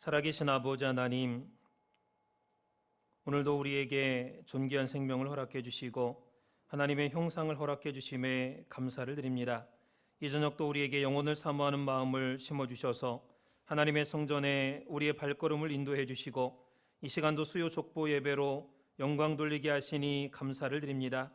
살아계신 아버지 하나님, 오늘도 우리에게 존귀한 생명을 허락해 주시고 하나님의 형상을 허락해 주심에 감사를 드립니다. 이 저녁도 우리에게 영혼을 사모하는 마음을 심어주셔서 하나님의 성전에 우리의 발걸음을 인도해 주시고 이 시간도 수요 족보 예배로 영광 돌리게 하시니 감사를 드립니다.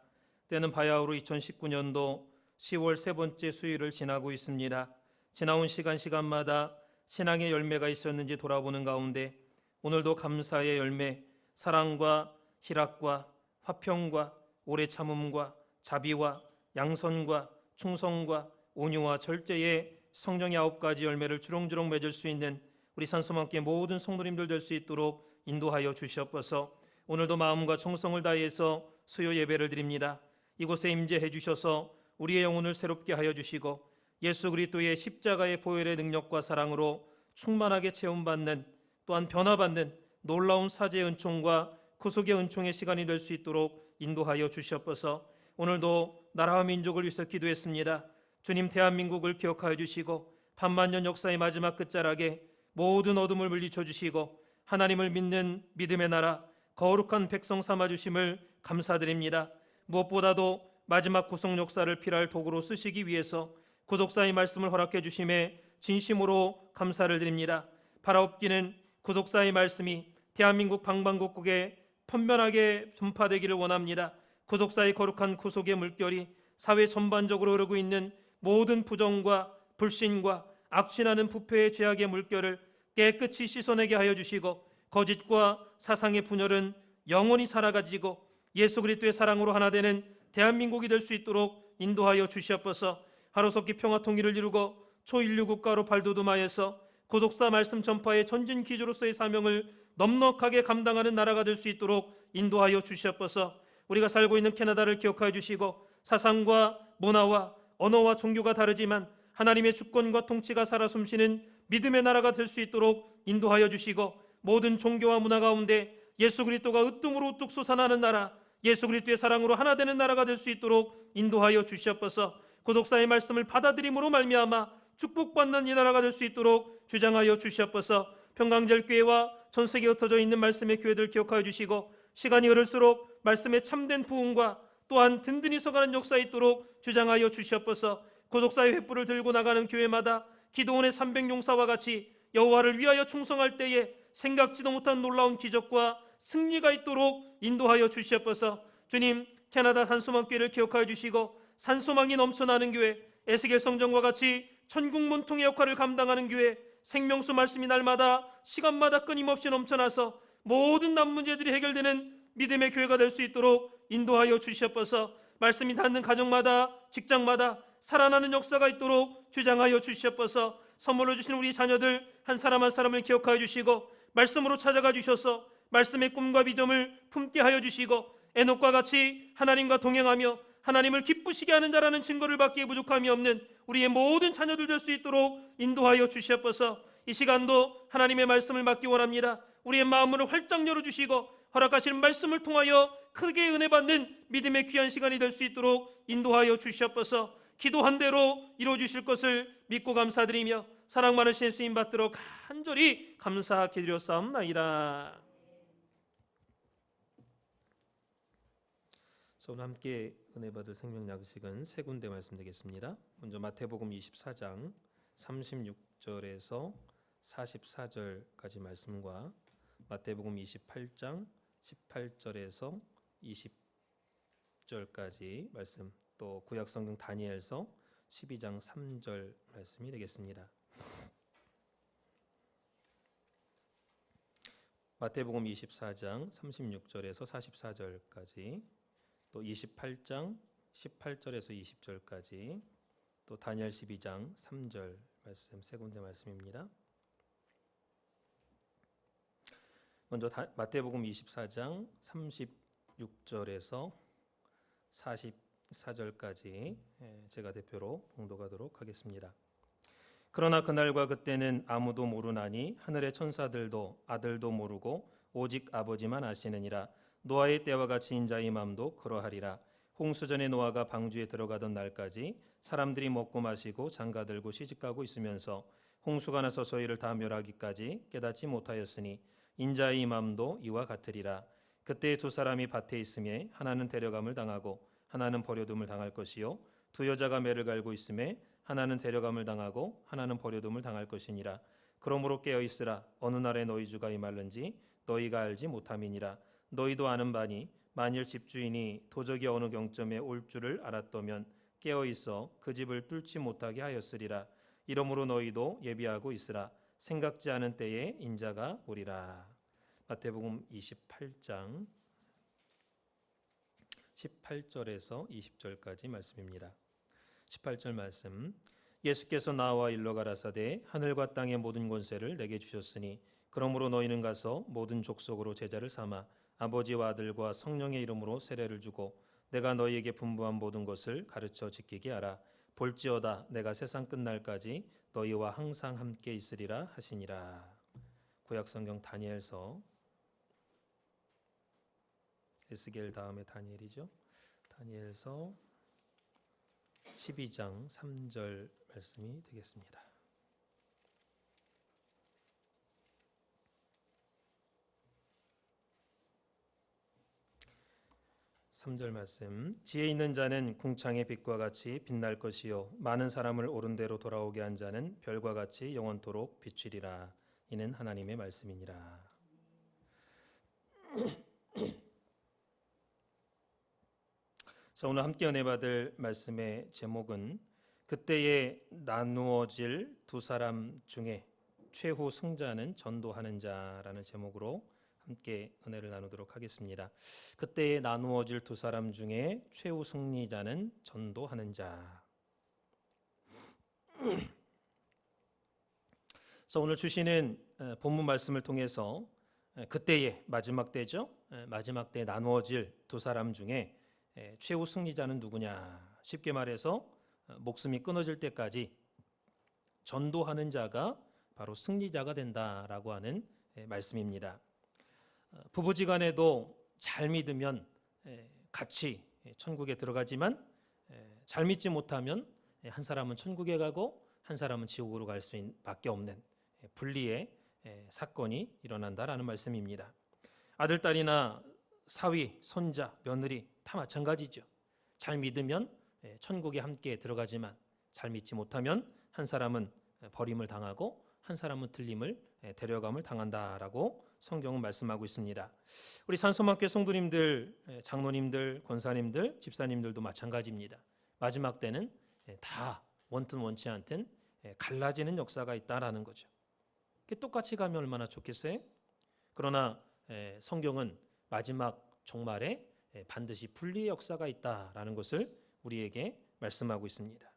때는 바야흐로 2019년도 10월 세 번째 수요일을 지나고 있습니다. 지나온 시간마다 신앙의 열매가 있었는지 돌아보는 가운데 오늘도 감사의 열매, 사랑과 희락과 화평과 오래 참음과 자비와 양선과 충성과 온유와 절제의 성령의 9가지 열매를 주렁주렁 맺을 수 있는 우리 산소망교회 모든 성도님들 될 수 있도록 인도하여 주시옵소서. 오늘도 마음과 정성을 다해서 수요 예배를 드립니다. 이곳에 임재해 주셔서 우리의 영혼을 새롭게 하여 주시고 예수 그리스도의 십자가의 보혈의 능력과 사랑으로 충만하게 체험받는, 또한 변화받는 놀라운 사제의 은총과 구속의 은총의 시간이 될 수 있도록 인도하여 주시옵소서. 오늘도 나라와 민족을 위해서 기도했습니다. 주님, 대한민국을 기억하여 주시고 반만년 역사의 마지막 끝자락에 모든 어둠을 물리쳐 주시고 하나님을 믿는 믿음의 나라, 거룩한 백성 삼아주심을 감사드립니다. 무엇보다도 마지막 구속 역사를 필요할 도구로 쓰시기 위해서 구속사의 말씀을 허락해 주심에 진심으로 감사를 드립니다. 바라옵기는 구속사의 말씀이 대한민국 방방곡곡에 편변하게 전파되기를 원합니다. 구속사의 거룩한 구속의 물결이 사회 전반적으로 흐르고 있는 모든 부정과 불신과 악취나는 부패의 죄악의 물결을 깨끗이 씻어내게 하여 주시고 거짓과 사상의 분열은 영원히 사라가지고 예수 그리스도의 사랑으로 하나 되는 대한민국이 될 수 있도록 인도하여 주시옵소서. 하루속히 평화 통일을 이루고 초인류 국가로 발돋움하여서 구속사 말씀 전파의 전진 기조로서의 사명을 넉넉하게 감당하는 나라가 될 수 있도록 인도하여 주시옵소서. 우리가 살고 있는 캐나다를 기억하여 주시고 사상과 문화와 언어와 종교가 다르지만 하나님의 주권과 통치가 살아 숨쉬는 믿음의 나라가 될 수 있도록 인도하여 주시고 모든 종교와 문화 가운데 예수 그리스도가 으뜸으로 우뚝 솟아나는 나라, 예수 그리스도의 사랑으로 하나 되는 나라가 될 수 있도록 인도하여 주시옵소서. 구속사의 말씀을 받아들임으로 말미암아 축복받는 이 나라가 될 수 있도록 주장하여 주시옵소서. 평강제일교회와 전 세계에 흩어져 있는 말씀의 교회들 기억하여 주시고 시간이 흐를수록 말씀의 참된 부흥과 또한 든든히 서가는 역사에 있도록 주장하여 주시옵소서. 구속사의 횃불을 들고 나가는 교회마다 기도원의 300용사와 같이 여호와를 위하여 충성할 때에 생각지도 못한 놀라운 기적과 승리가 있도록 인도하여 주시옵소서. 주님, 캐나다 산소망교회를 기억하여 주시고 산소망이 넘쳐나는 교회, 에스겔 성전과 같이 천국문통의 역할을 감당하는 교회, 생명수 말씀이 날마다 시간마다 끊임없이 넘쳐나서 모든 남 문제들이 해결되는 믿음의 교회가 될 수 있도록 인도하여 주시옵소서. 말씀이 닿는 가정마다 직장마다 살아나는 역사가 있도록 주장하여 주시옵소서. 선물로 주신 우리 자녀들 한 사람 한 사람을 기억하여 주시고 말씀으로 찾아가 주셔서 말씀의 꿈과 비전을 품게 하여 주시고 에녹과 같이 하나님과 동행하며 하나님을 기쁘시게 하는 자라는 증거를 받기에 부족함이 없는 우리의 모든 자녀들 될 수 있도록 인도하여 주시옵소서. 이 시간도 하나님의 말씀을 받기 원합니다. 우리의 마음을 활짝 열어주시고 허락하시는 말씀을 통하여 크게 은혜 받는 믿음의 귀한 시간이 될 수 있도록 인도하여 주시옵소서. 기도한 대로 이루어주실 것을 믿고 감사드리며 사랑 많으신 예수님 받들어 간절히 감사드렸사옵나이다. 오늘 함께 은혜 받을 생명 약식은 세 군데 말씀드리겠습니다. 먼저 마태복음 24장 36절에서 44절까지 말씀과 마태복음 28장 18절에서 20절까지 말씀, 또 구약성경 다니엘서 12장 3절 말씀이 되겠습니다. 마태복음 24장 36절에서 44절까지, 또 28장 18절에서 20절까지, 또 다니엘 12장 3절 말씀, 세 군데 말씀입니다. 먼저 마태복음 24장 36절에서 44절까지 제가 대표로 봉독하도록 하겠습니다. 그러나 그날과 그때는 아무도 모르나니 하늘의 천사들도 아들도 모르고 오직 아버지만 아시느니라. 노아의 때와 같이 인자의 맘도 그러하리라. 홍수전에 노아가 방주에 들어가던 날까지 사람들이 먹고 마시고 장가들고 시집가고 있으면서 홍수가 나서서 이를 다 멸하기까지 깨닫지 못하였으니 인자의 맘도 이와 같으리라. 그때 두 사람이 밭에 있음에 하나는 데려감을 당하고 하나는 버려둠을 당할 것이요 두 여자가 매를 갈고 있음에 하나는 데려감을 당하고 하나는 버려둠을 당할 것이니라. 그러므로 깨어 있으라. 어느 날에 너희 주가 임할는지 너희가 알지 못함이니라. 너희도 아는 바니 만일 집주인이 도적이 어느 경점에 올 줄을 알았더면 깨어 있어 그 집을 뚫지 못하게 하였으리라. 이러므로 너희도 예비하고 있으라. 생각지 않은 때에 인자가 오리라. 마태복음 28장 18절에서 20절까지 말씀입니다. 18절 말씀. 예수께서 나와 일러 가라사대 하늘과 땅의 모든 권세를 내게 주셨으니 그러므로 너희는 가서 모든 족속으로 제자를 삼아 아버지와 아들과 성령의 이름으로 세례를 주고 내가 너희에게 분부한 모든 것을 가르쳐 지키게 하라. 볼지어다 내가 세상 끝날까지 너희와 항상 함께 있으리라 하시니라. 구약성경 다니엘서, 에스겔 다음에 다니엘이죠. 다니엘서 12장 3절 말씀이 되겠습니다. 삼절 말씀. 지혜 있는 자는 궁창의 빛과 같이 빛날 것이요 많은 사람을 옳은 대로 돌아오게 한 자는 별과 같이 영원토록 비추리라. 이는 하나님의 말씀이니라. 자, 오늘 함께 은혜 받을 말씀의 제목은 그때에 나누어질 두 사람 중에 최후 승자는 전도하는 자라는 제목으로 함께 은혜를 나누도록 하겠습니다. 그때에 나누어질 두 사람 중에 최후 승리자는 전도하는 자. 그래서 오늘 주시는 본문 말씀을 통해서 그때에 마지막 때죠. 마지막 때 나누어질 두 사람 중에 최후 승리자는 누구냐? 쉽게 말해서 목숨이 끊어질 때까지 전도하는 자가 바로 승리자가 된다라고 하는 말씀입니다. 부부지간에도 잘 믿으면 같이 천국에 들어가지만 잘 믿지 못하면 한 사람은 천국에 가고 한 사람은 지옥으로 갈 수밖에 없는 분리의 사건이 일어난다라는 말씀입니다. 아들, 딸이나 사위, 손자, 며느리 다 마찬가지죠. 잘 믿으면 천국에 함께 들어가지만 잘 믿지 못하면 한 사람은 버림을 당하고 한 사람은 들림을 데려감을 당한다라고 성경은 말씀하고 있습니다. 우리 산소마교회 성도님들, 장로님들, 권사님들, 집사님들도 마찬가지입니다. 마지막 때는 다 원튼 원치 않든 갈라지는 역사가 있다라는 거죠. 똑같이 가면 얼마나 좋겠어요? 그러나 성경은 마지막 종말에 반드시 분리의 역사가 있다라는 것을 우리에게 말씀하고 있습니다.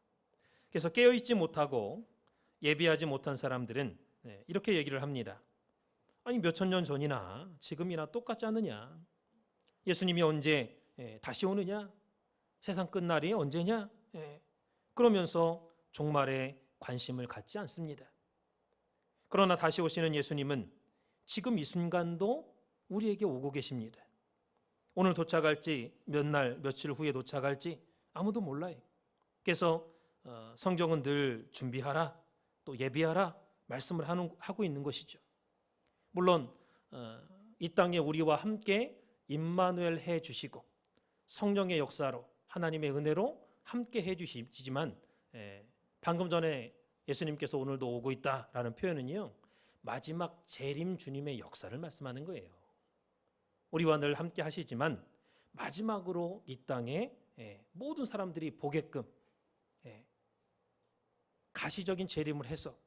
그래서 깨어있지 못하고 예비하지 못한 사람들은 이렇게 얘기를 합니다. 아니 몇천 년 전이나 지금이나 똑같지 않느냐? 예수님이 언제 다시 오느냐? 세상 끝날이 언제냐? 그러면서 종말에 관심을 갖지 않습니다. 그러나 다시 오시는 예수님은 지금 이 순간도 우리에게 오고 계십니다. 오늘 도착할지 몇 날 며칠 후에 도착할지 아무도 몰라요. 그래서 성경은 늘 준비하라 또 예비하라 말씀을 하고 있는 것이죠. 물론 이 땅에 우리와 함께 임마누엘 해 주시고 성령의 역사로 하나님의 은혜로 함께 해 주시지만 방금 전에 예수님께서 오늘도 오고 있다라는 표현은요, 마지막 재림 주님의 역사를 말씀하는 거예요. 우리와 늘 함께 하시지만 마지막으로 이 땅에 모든 사람들이 보게끔 가시적인 재림을 해서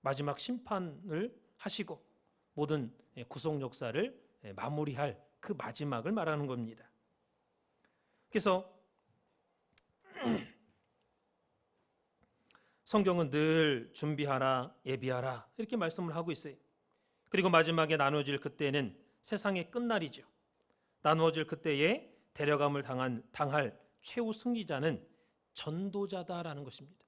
마지막 심판을 하시고 모든 구속 역사를 마무리할 그 마지막을 말하는 겁니다. 그래서 성경은 늘 준비하라 예비하라 이렇게 말씀을 하고 있어요. 그리고 마지막에 나누어질 그때는 세상의 끝날이죠. 나누어질 그때에 데려감을 당할 최후 승리자는 전도자다라는 것입니다.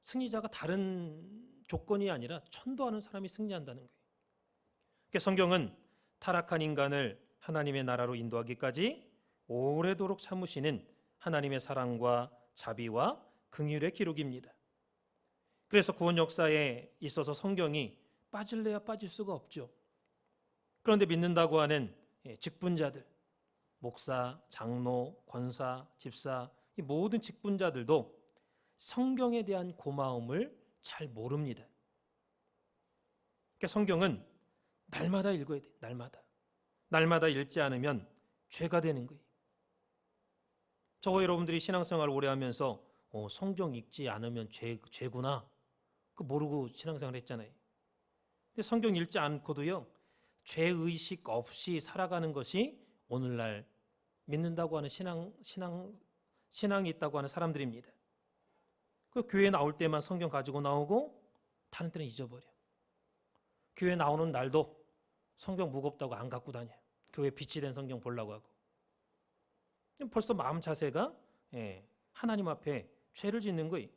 승리자가 다른 조건이 아니라 전도하는 사람이 승리한다는 거예요. 그래서 성경은 타락한 인간을 하나님의 나라로 인도하기까지 오래도록 참으시는 하나님의 사랑과 자비와 긍휼의 기록입니다. 그래서 구원 역사에 있어서 성경이 빠질래야 빠질 수가 없죠. 그런데 믿는다고 하는 직분자들, 목사, 장로, 권사, 집사, 이 모든 직분자들도 성경에 대한 고마움을 잘 모릅니다. 그러니까 성경은 날마다 읽어야 돼. 날마다 읽지 않으면 죄가 되는 거예요. 저와 여러분들이 신앙생활 오래 하면서 성경 읽지 않으면 죄구나, 그 모르고 신앙생활 했잖아요. 근데 성경 읽지 않고도요, 죄의식 없이 살아가는 것이 오늘날 믿는다고 하는 신앙이 있다고 하는 사람들입니다. 그 교회 나올 때만 성경 가지고 나오고 다른 때는 잊어버려. 교회 나오는 날도 성경 무겁다고 안 갖고 다녀. 교회 빛이 된 성경 보려고 하고. 벌써 마음 자세가 하나님 앞에 죄를 짓는 거예요.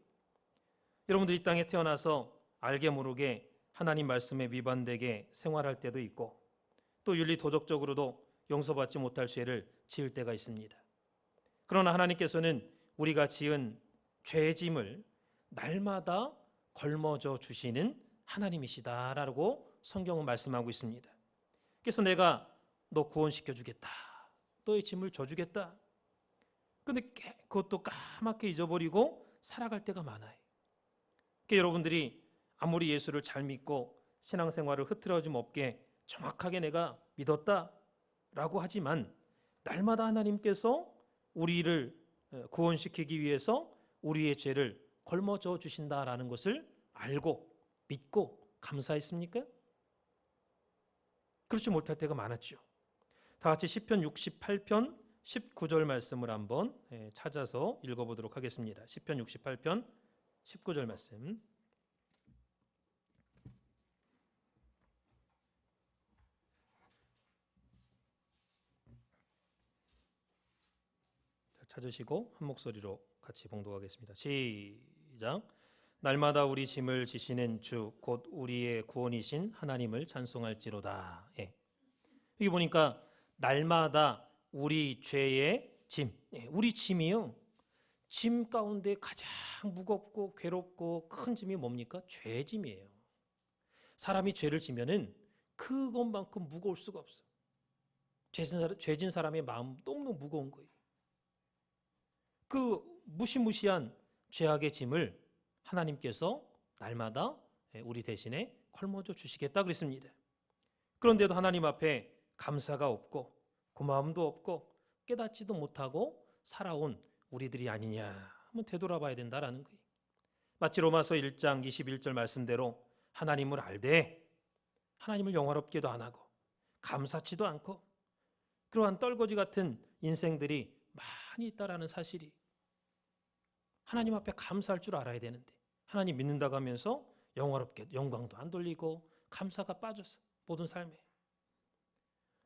여러분들 이 땅에 태어나서 알게 모르게 하나님 말씀에 위반되게 생활할 때도 있고, 또 윤리 도덕적으로도 용서받지 못할 죄를 지을 때가 있습니다. 그러나 하나님께서는 우리가 지은 죄의 짐을 날마다 걸머져 주시는 하나님이시다라고 성경은 말씀하고 있습니다. 그래서 내가 너 구원시켜 주겠다, 너의 짐을 져주겠다. 그런데 그것도 까맣게 잊어버리고 살아갈 때가 많아요. 그러니까 여러분들이 아무리 예수를 잘 믿고 신앙생활을 흐트러짐 없게 정확하게 내가 믿었다라고 하지만 날마다 하나님께서 우리를 구원시키기 위해서 우리의 죄를 걸머져 주신다라는 것을 알고 믿고 감사했습니까? 그렇지 못할 때가 많았죠. 다 같이 시편 68편 19절 말씀을 한번 찾아서 읽어보도록 하겠습니다. 시편 68편 19절 말씀. 찾으시고 한 목소리로 같이 봉독하겠습니다. 시작. 날마다 우리 짐을 지시는 주 곧 우리의 구원이신 하나님을 찬송할지로다. 여기 보니까 날마다 우리 죄의 짐, 우리 짐이요, 짐 가운데 가장 무겁고 괴롭고 큰 짐이 뭡니까? 죄 짐이에요. 사람이 죄를 지면은 그것만큼 무거울 수가 없어. 죄진 사람의 마음 너무 무거운 거예요. 그 무시무시한 죄악의 짐을 하나님께서 날마다 우리 대신에 걸머져 주시겠다 그랬습니다. 그런데도 하나님 앞에 감사가 없고 고마움도 없고 깨닫지도 못하고 살아온 우리들이 아니냐 한번 되돌아봐야 된다라는 거예요. 마치 로마서 1장 21절 말씀대로 하나님을 알되 하나님을 영화롭게도 안 하고 감사치도 않고 그러한 떨거지 같은 인생들이 많이 있다라는 사실이, 하나님 앞에 감사할 줄 알아야 되는데 하나님 믿는다고 하면서 영화롭게 영광도 안 돌리고 감사가 빠졌어, 모든 삶에.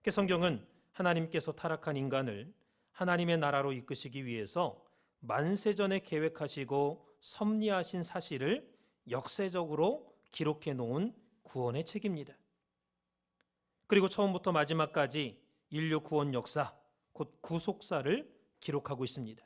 성경은 하나님께서 타락한 인간을 하나님의 나라로 이끄시기 위해서 만세전에 계획하시고 섭리하신 사실을 역사적으로 기록해 놓은 구원의 책입니다. 그리고 처음부터 마지막까지 인류 구원 역사, 곧 구속사를 기록하고 있습니다.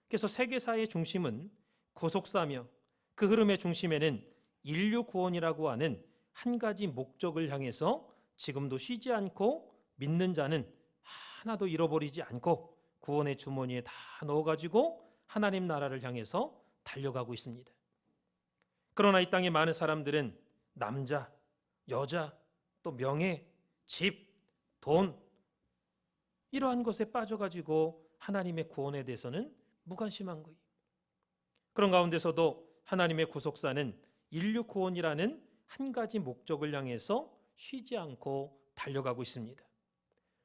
그래서 세계사의 중심은 구속사며 그 흐름의 중심에는 인류 구원이라고 하는 한 가지 목적을 향해서 지금도 쉬지 않고 믿는 자는 하나도 잃어버리지 않고 구원의 주머니에 다 넣어가지고 하나님 나라를 향해서 달려가고 있습니다. 그러나 이 땅의 많은 사람들은 남자, 여자, 또 명예, 집, 돈 이러한 것에 빠져가지고 하나님의 구원에 대해서는 무관심한 거예요. 그런 가운데서도 하나님의 구속사는 인류 구원이라는 한 가지 목적을 향해서 쉬지 않고 달려가고 있습니다.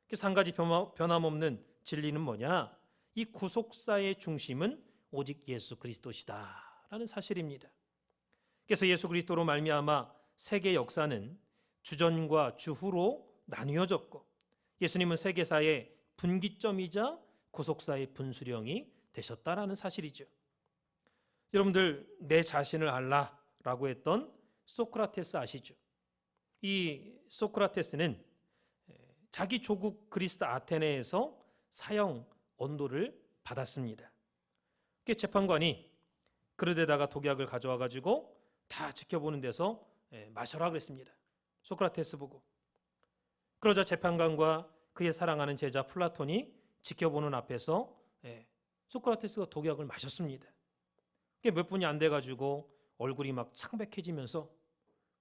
그래서 한 가지 변함없는 진리는 뭐냐? 이 구속사의 중심은 오직 예수 그리스도시다라는 사실입니다. 그래서 예수 그리스도로 말미암아 세계 역사는 주전과 주후로 나뉘어졌고 예수님은 세계사의 분기점이자 구속사의 분수령이 되셨다라는 사실이죠. 여러분들 내 자신을 알라라고 했던 소크라테스 아시죠? 이 소크라테스는 자기 조국 그리스 아테네에서 사형 언도를 받았습니다. 재판관이 그릇에다가 독약을 가져와 가지고 다 지켜보는 데서 마셔라 그랬습니다. 소크라테스 보고. 그러자 재판관과 그의 사랑하는 제자 플라톤이 지켜보는 앞에서 소크라테스가 독약을 마셨습니다. 그게 몇 분이 안 돼가지고 얼굴이 막 창백해지면서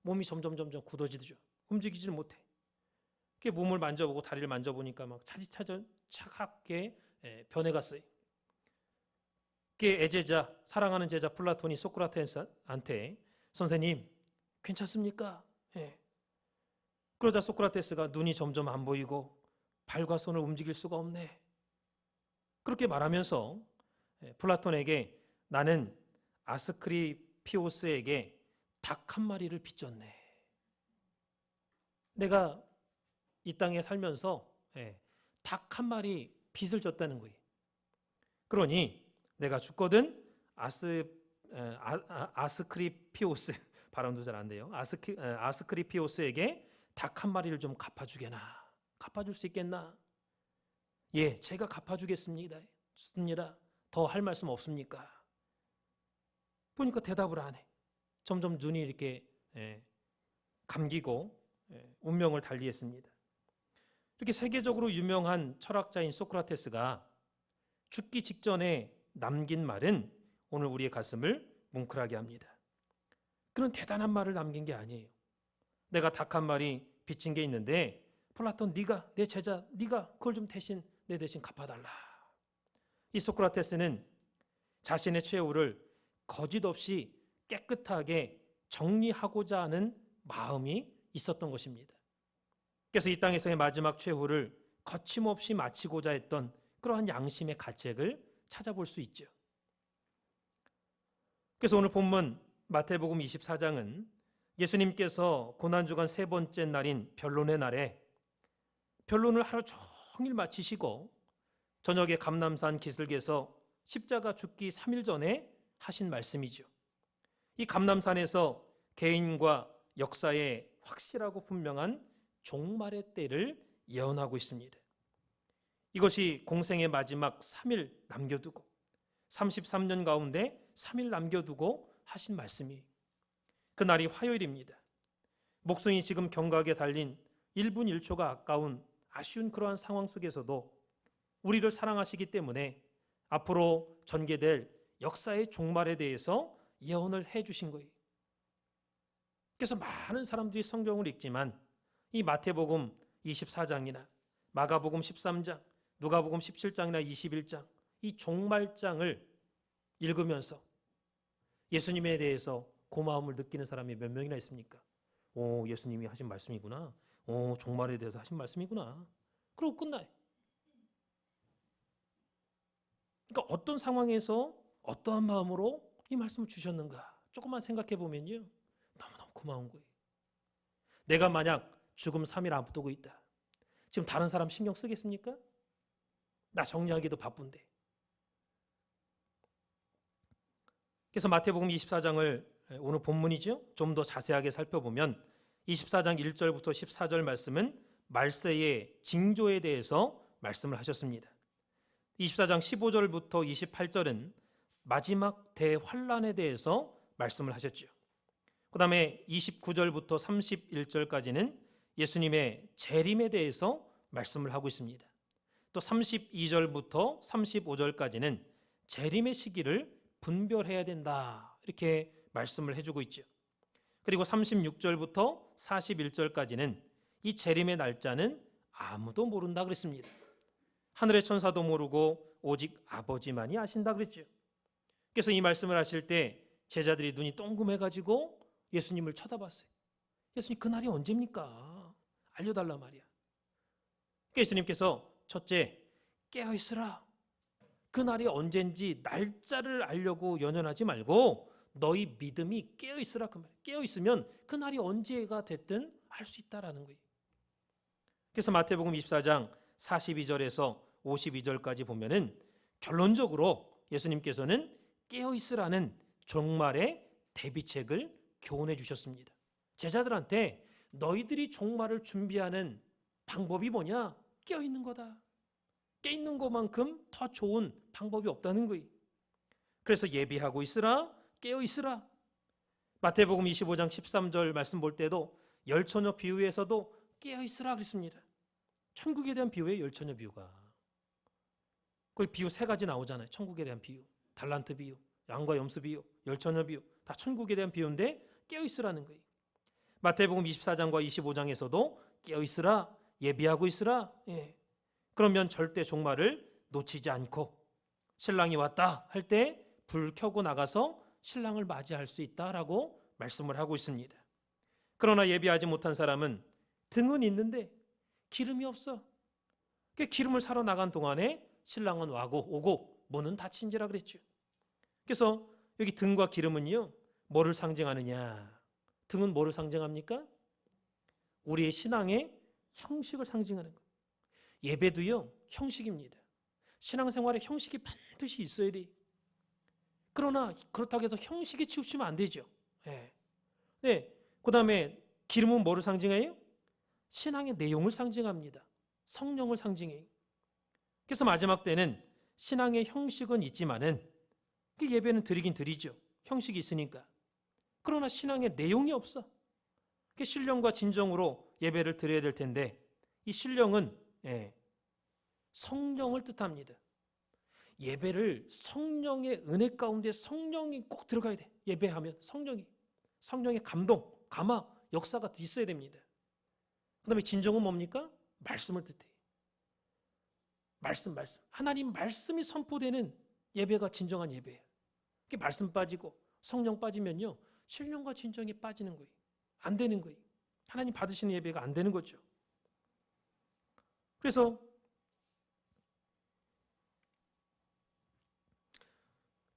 몸이 점점 굳어지죠. 움직이지를 못해. 그게 몸을 만져보고 다리를 만져보니까 막 차갑게 변해갔어요. 그게 애제자, 사랑하는 제자 플라톤이 소크라테스한테 선생님 괜찮습니까? 그러자 소크라테스가 눈이 점점 안 보이고 발과 손을 움직일 수가 없네. 그렇게 말하면서 플라톤에게 나는 아스크리피오스에게 닭 한 마리를 빚졌네. 내가 이 땅에 살면서 닭 한 마리 빚을 졌다는 거예요. 그러니 내가 죽거든 아스크리피오스 발음도 잘 안 돼요. 아스크리피오스에게 닭 한 마리를 좀 갚아주게나. 갚아줄 수 있겠나? 예, 제가 갚아주겠습니다. 더 할 말씀 없습니까? 보니까 대답을 안 해. 점점 눈이 이렇게 감기고 운명을 달리했습니다. 이렇게 세계적으로 유명한 철학자인 소크라테스가 죽기 직전에 남긴 말은 오늘 우리의 가슴을 뭉클하게 합니다. 그런 대단한 말을 남긴 게 아니에요. 내가 닭 한 마리 빚진 게 있는데 플라톤 네가 내 제자 네가 그걸 좀 내 대신 갚아달라. 이 소크라테스는 자신의 최후를 거짓 없이 깨끗하게 정리하고자 하는 마음이 있었던 것입니다. 그래서 이 땅에서의 마지막 최후를 거침없이 마치고자 했던 그러한 양심의 가책을 찾아볼 수 있죠. 그래서 오늘 본문 마태복음 24장은 예수님께서 고난주간 세 번째 날인 변론의 날에 변론을 하루 종일 마치시고 저녁에 감람산 기슭에서 십자가 죽기 3일 전에 하신 말씀이죠. 이 감람산에서 개인과 역사의 확실하고 분명한 종말의 때를 예언하고 있습니다. 이것이 공생의 마지막 3일 남겨두고 33년 가운데 3일 남겨두고 하신 말씀이 그날이 화요일입니다. 목숨이 지금 경각에 달린 1분 1초가 아까운 아쉬운 그러한 상황 속에서도 우리를 사랑하시기 때문에 앞으로 전개될 역사의 종말에 대해서 예언을 해주신 거예요. 그래서 많은 사람들이 성경을 읽지만 이 마태복음 24장이나 마가복음 13장, 누가복음 17장이나 21장 이 종말장을 읽으면서 예수님에 대해서 고마움을 느끼는 사람이 몇 명이나 있습니까? 오, 예수님이 하신 말씀이구나. 오, 종말에 대해서 하신 말씀이구나. 그러고 끝나요. 그러니까 어떤 상황에서 어떠한 마음으로 이 말씀을 주셨는가 조금만 생각해 보면요. 너무너무 고마운 거예요. 내가 만약 죽음 3일 앞두고 있다. 지금 다른 사람 신경 쓰겠습니까? 나 정리하기도 바쁜데. 그래서 마태복음 24장을 오늘 본문이죠. 좀 더 자세하게 살펴보면 24장 1절부터 14절 말씀은 말세의 징조에 대해서 말씀을 하셨습니다. 24장 15절부터 28절은 마지막 대환란에 대해서 말씀을 하셨죠. 그 다음에 29절부터 31절까지는 예수님의 재림에 대해서 말씀을 하고 있습니다. 또 32절부터 35절까지는 재림의 시기를 분별해야 된다 이렇게 말씀을 해주고 있죠. 그리고 36절부터 41절까지는 이 재림의 날짜는 아무도 모른다 그랬습니다. 하늘의 천사도 모르고 오직 아버지만이 아신다 그랬죠. 그래서 이 말씀을 하실 때 제자들이 눈이 동금해가지고 예수님을 쳐다봤어요. 예수님 그날이 언제입니까? 알려달라 말이야. 예수님께서 첫째 깨어있으라. 그날이 언젠지 날짜를 알려고 연연하지 말고 너희 믿음이 깨어있으라 그 말이에요. 깨어있으면 그날이 언제가 됐든 알 수 있다라는 거예요. 그래서 마태복음 24장 42절에서 52절까지 보면은 결론적으로 예수님께서는 깨어있으라는 종말의 대비책을 교훈해 주셨습니다. 제자들한테 너희들이 종말을 준비하는 방법이 뭐냐? 깨어있는 거다. 깨어있는 것만큼 더 좋은 방법이 없다는 거예요. 그래서 예비하고 있으라, 깨어있으라. 마태복음 25장 13절 말씀 볼 때도 열처녀 비유에서도 깨어있으라 그랬습니다. 천국에 대한 비유에 열처녀 비유가. 거기 비유 세 가지 나오잖아요. 천국에 대한 비유, 달란트 비유, 양과 염소 비유, 열처녀 비유. 다 천국에 대한 비유인데 깨어있으라는 거예요. 마태복음 24장과 25장에서도 깨어있으라, 예비하고 있으라. 예. 그러면 절대 종말을 놓치지 않고 신랑이 왔다 할 때 불 켜고 나가서 신랑을 맞이할 수 있다라고 말씀을 하고 있습니다. 그러나 예비하지 못한 사람은 등은 있는데 기름이 없어. 기름을 사러 나간 동안에 신랑은 오고 문은 닫힌지라 그랬죠. 그래서 여기 등과 기름은요, 뭐를 상징하느냐? 등은 뭐를 상징합니까? 우리의 신앙의 형식을 상징하는 거예요. 예배도요, 형식입니다. 신앙생활에 형식이 반드시 있어야 돼. 그러나 그렇다고 해서 형식에 치우치면 안 되죠. 네. 네. 그 다음에 기름은 뭐를 상징해요? 신앙의 내용을 상징합니다. 성령을 상징해요. 그래서 마지막 때는 신앙의 형식은 있지만은 예배는 드리긴 드리죠. 형식이 있으니까. 그러나 신앙의 내용이 없어. 신령과 진정으로 예배를 드려야 될 텐데 이 신령은 성령을 뜻합니다. 예배를 성령의 은혜 가운데 성령이 꼭 들어가야 돼. 예배하면 성령의 감동, 감화, 역사가 있어야 됩니다. 그 다음에 진정은 뭡니까? 말씀을 뜻해요. 말씀. 하나님 말씀이 선포되는 예배가 진정한 예배예요. 말씀 빠지고 성령 빠지면요, 신령과 진정이 빠지는 거예요. 안 되는 거예요. 하나님 받으시는 예배가 안 되는 거죠. 그래서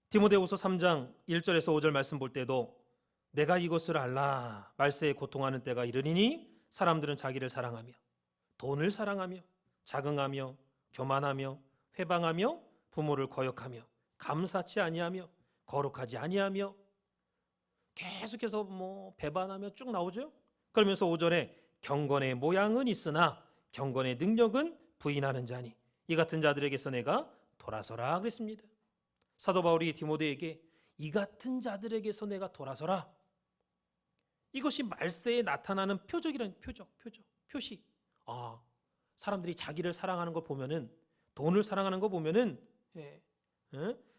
디모데후서 3장 1절에서 5절 말씀 볼 때도 내가 이것을 알라 말세에 고통하는 때가 이르리니 사람들은 자기를 사랑하며 돈을 사랑하며 자긍하며 교만하며 회방하며 부모를 거역하며 감사치 아니하며 거룩하지 아니하며 계속해서 배반하며 쭉 나오죠. 그러면서 5절에 경건의 모양은 있으나 경건의 능력은 부인하는 자니 이 같은 자들에게서 내가 돌아서라 그랬습니다. 사도 바울이 디모데에게 이 같은 자들에게서 내가 돌아서라. 이것이 말세에 나타나는 표적이라는 표시. 사람들이 자기를 사랑하는 거 보면은, 돈을 사랑하는 거 보면은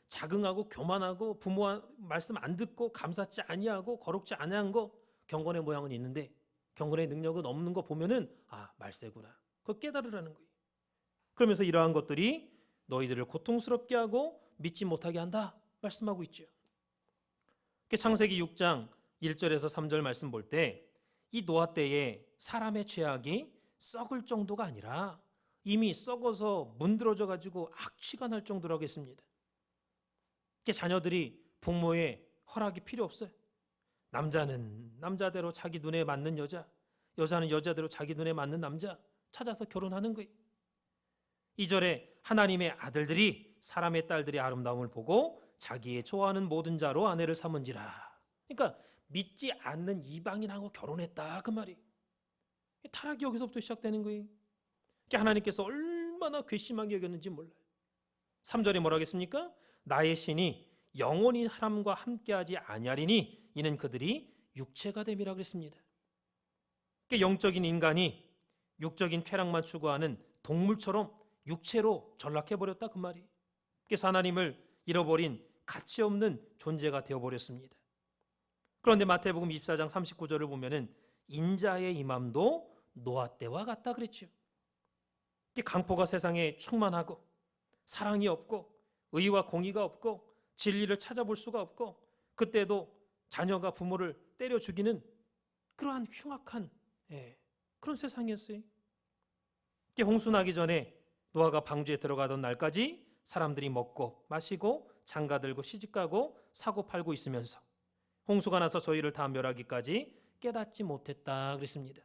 자긍하고 교만하고 부모 말씀 안 듣고 감사치 아니하고 거룩지 아니한 거, 경건의 모양은 있는데 경건의 능력은 없는 거 보면은 말세구나. 그거 깨달으라는 거예요. 그러면서 이러한 것들이 너희들을 고통스럽게 하고 믿지 못하게 한다 말씀하고 있죠. 창세기 6장 1절에서 3절 말씀 볼 때 이 노아 때에 사람의 죄악이 썩을 정도가 아니라 이미 썩어서 문드러져 가지고 악취가 날 정도라고 했습니다. 자녀들이 부모의 허락이 필요 없어요. 남자는 남자대로 자기 눈에 맞는 여자, 여자는 여자대로 자기 눈에 맞는 남자 찾아서 결혼하는 거예요. 2절에 하나님의 아들들이 사람의 딸들의 아름다움을 보고 자기의 좋아하는 모든 자로 아내를 삼은지라. 그러니까 믿지 않는 이방인하고 결혼했다 그 말이. 타락이 여기서부터 시작되는 거예요. 하나님께서 얼마나 괘씸하게 여겼는지 몰라요. 3절에 뭐라 하겠습니까? 나의 신이 영원히 사람과 함께하지 아니하리니 이는 그들이 육체가 됨이라 그랬습니다. 영적인 인간이 육적인 쾌락만 추구하는 동물처럼 육체로 전락해버렸다 그 말이. 그래서 하나님을 잃어버린 가치 없는 존재가 되어버렸습니다. 그런데 마태복음 24장 39절을 보면은 인자의 임함도 노아 때와 같다 그랬죠. 강포가 세상에 충만하고 사랑이 없고 의와 공의가 없고 진리를 찾아볼 수가 없고 그때도 자녀가 부모를 때려 죽이는 그러한 흉악한 그런 세상이었어요. 홍수 나기 전에 노아가 방주에 들어가던 날까지 사람들이 먹고 마시고 장가들고 시집가고 사고 팔고 있으면서 홍수가 나서 저희를 다 멸하기까지 깨닫지 못했다 그랬습니다.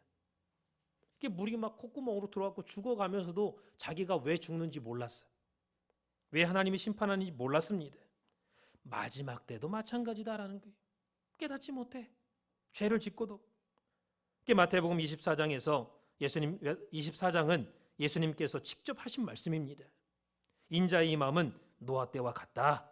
물이 막 콧구멍으로 들어가고 죽어가면서도 자기가 왜 죽는지 몰랐어요. 왜 하나님이 심판하는지 몰랐습니다. 마지막 때도 마찬가지다라는 거예요. 깨닫지 못해. 죄를 짓고도. 마태복음 24장에서 24장은 예수님께서 직접 하신 말씀입니다. 인자의 임함은 노아 때와 같다.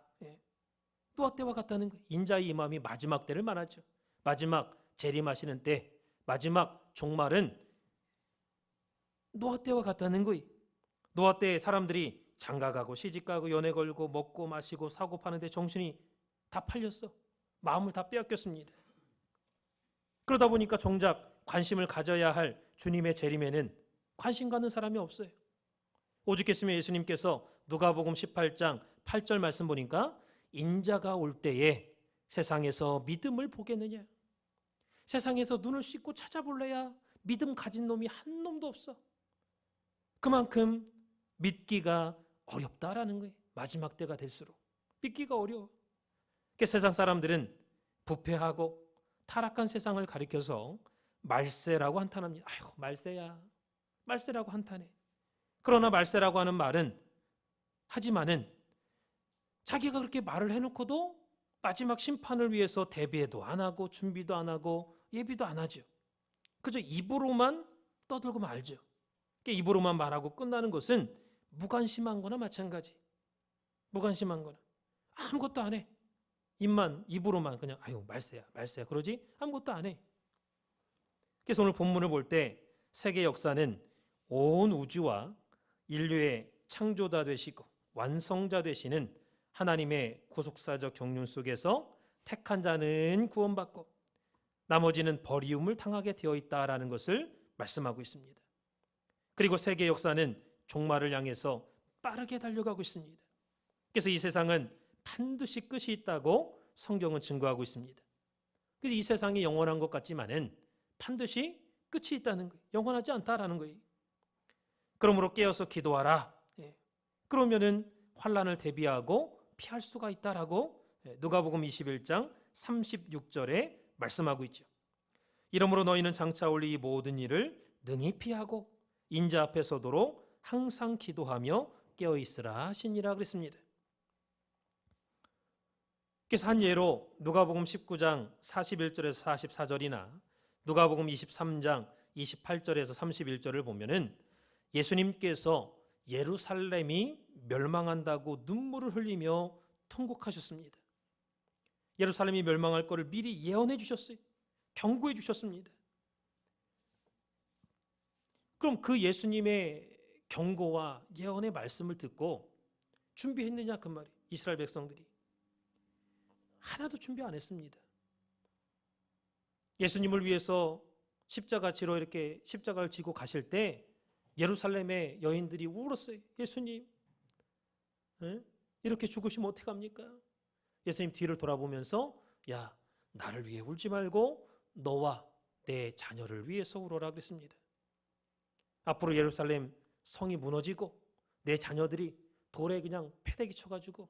노아 때와 같다는 거예요. 인자의 임함이 마지막 때를 말하죠. 마지막 재림하시는 때, 마지막 종말은 노아 때와 같다는 거예요. 노아 때 사람들이 장가가고 시집가고 연애 걸고 먹고 마시고 사고 파는데 정신이 다 팔렸어. 마음을 다 빼앗겼습니다. 그러다 보니까 정작 관심을 가져야 할 주님의 재림에는 관심 갖는 사람이 없어요. 오죽했으면 예수님께서 누가복음 18장 8절 말씀 보니까 인자가 올 때에 세상에서 믿음을 보겠느냐. 세상에서 눈을 씻고 찾아볼래야 믿음 가진 놈이 한 놈도 없어. 그만큼 믿기가 어렵다라는 거예요. 마지막 때가 될수록 믿기가 어려워. 세상 사람들은 부패하고 타락한 세상을 가리켜서 말세라고 한탄합니다. 아이고 말세야, 말세라고 한탄해. 그러나 말세라고 하는 말은 하지만은 자기가 그렇게 말을 해놓고도 마지막 심판을 위해서 대비도 안 하고 준비도 안 하고 예비도 안 하죠. 그저 입으로만 떠들고 말죠. 입으로만 말하고 끝나는 것은 무관심한 거나 마찬가지. 무관심한 거나 아무것도 안 해. 입으로만 그냥 아유 말세야 말세야 그러지 아무것도 안 해. 그래서 오늘 본문을 볼 때 세계 역사는 온 우주와 인류의 창조자 되시고 완성자 되시는 하나님의 구속사적 경륜 속에서 택한 자는 구원받고 나머지는 버리움을 당하게 되어 있다라는 것을 말씀하고 있습니다. 그리고 세계 역사는 종말을 향해서 빠르게 달려가고 있습니다. 그래서 이 세상은 반드시 끝이 있다고 성경은 증거하고 있습니다. 그래서 이 세상이 영원한 것 같지만은 반드시 끝이 있다는 거예요. 영원하지 않다라는 거예요. 그러므로 깨어서 기도하라. 그러면은 환난을 대비하고 피할 수가 있다라고 누가복음 21장 36절에 말씀하고 있죠. 이러므로 너희는 장차 올 이 모든 일을 능히 피하고 인자 앞에 서도록 항상 기도하며 깨어 있으라 하시니라 그랬습니다. 그래서 한 예로 누가복음 19장 41절에서 44절이나 누가복음 23장 28절에서 31절을 보면은 예수님께서 예루살렘이 멸망한다고 눈물을 흘리며 통곡하셨습니다. 예루살렘이 멸망할 것을 미리 예언해 주셨어요. 경고해 주셨습니다. 그럼 그 예수님의 경고와 예언의 말씀을 듣고 준비했느냐 그 말이 이스라엘 백성들이 하나도 준비 안 했습니다. 예수님을 위해서 십자가 지러 이렇게 십자가를 지고 가실 때 예루살렘의 여인들이 울었어요. 예수님 이렇게 죽으시면 어떡합니까? 예수님 뒤를 돌아보면서 야 나를 위해 울지 말고 너와 내 자녀를 위해서 울어라 그랬습니다. 앞으로 예루살렘 성이 무너지고 내 자녀들이 돌에 그냥 패대기 쳐가지고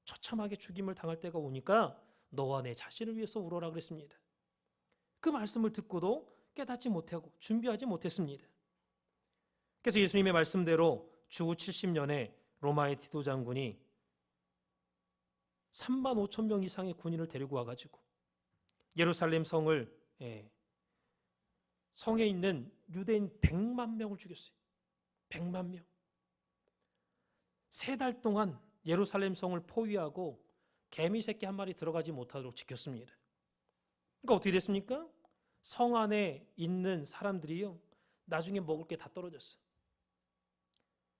처참하게 죽임을 당할 때가 오니까 너와 내 자신을 위해서 울어라 그랬습니다. 그 말씀을 듣고도 깨닫지 못하고 준비하지 못했습니다. 그래서 예수님의 말씀대로 주후 70년에 로마의 디도 장군이 3만 5천 명 이상의 군인을 데리고 와가지고 예루살렘 성에 있는 유대인 100만 명을 죽였어요. 100만 명. 3달 동안 예루살렘 성을 포위하고 개미 새끼 한 마리 들어가지 못하도록 지켰습니다. 그러니까 어떻게 됐습니까? 성 안에 있는 사람들이요 나중에 먹을 게 다 떨어졌어요.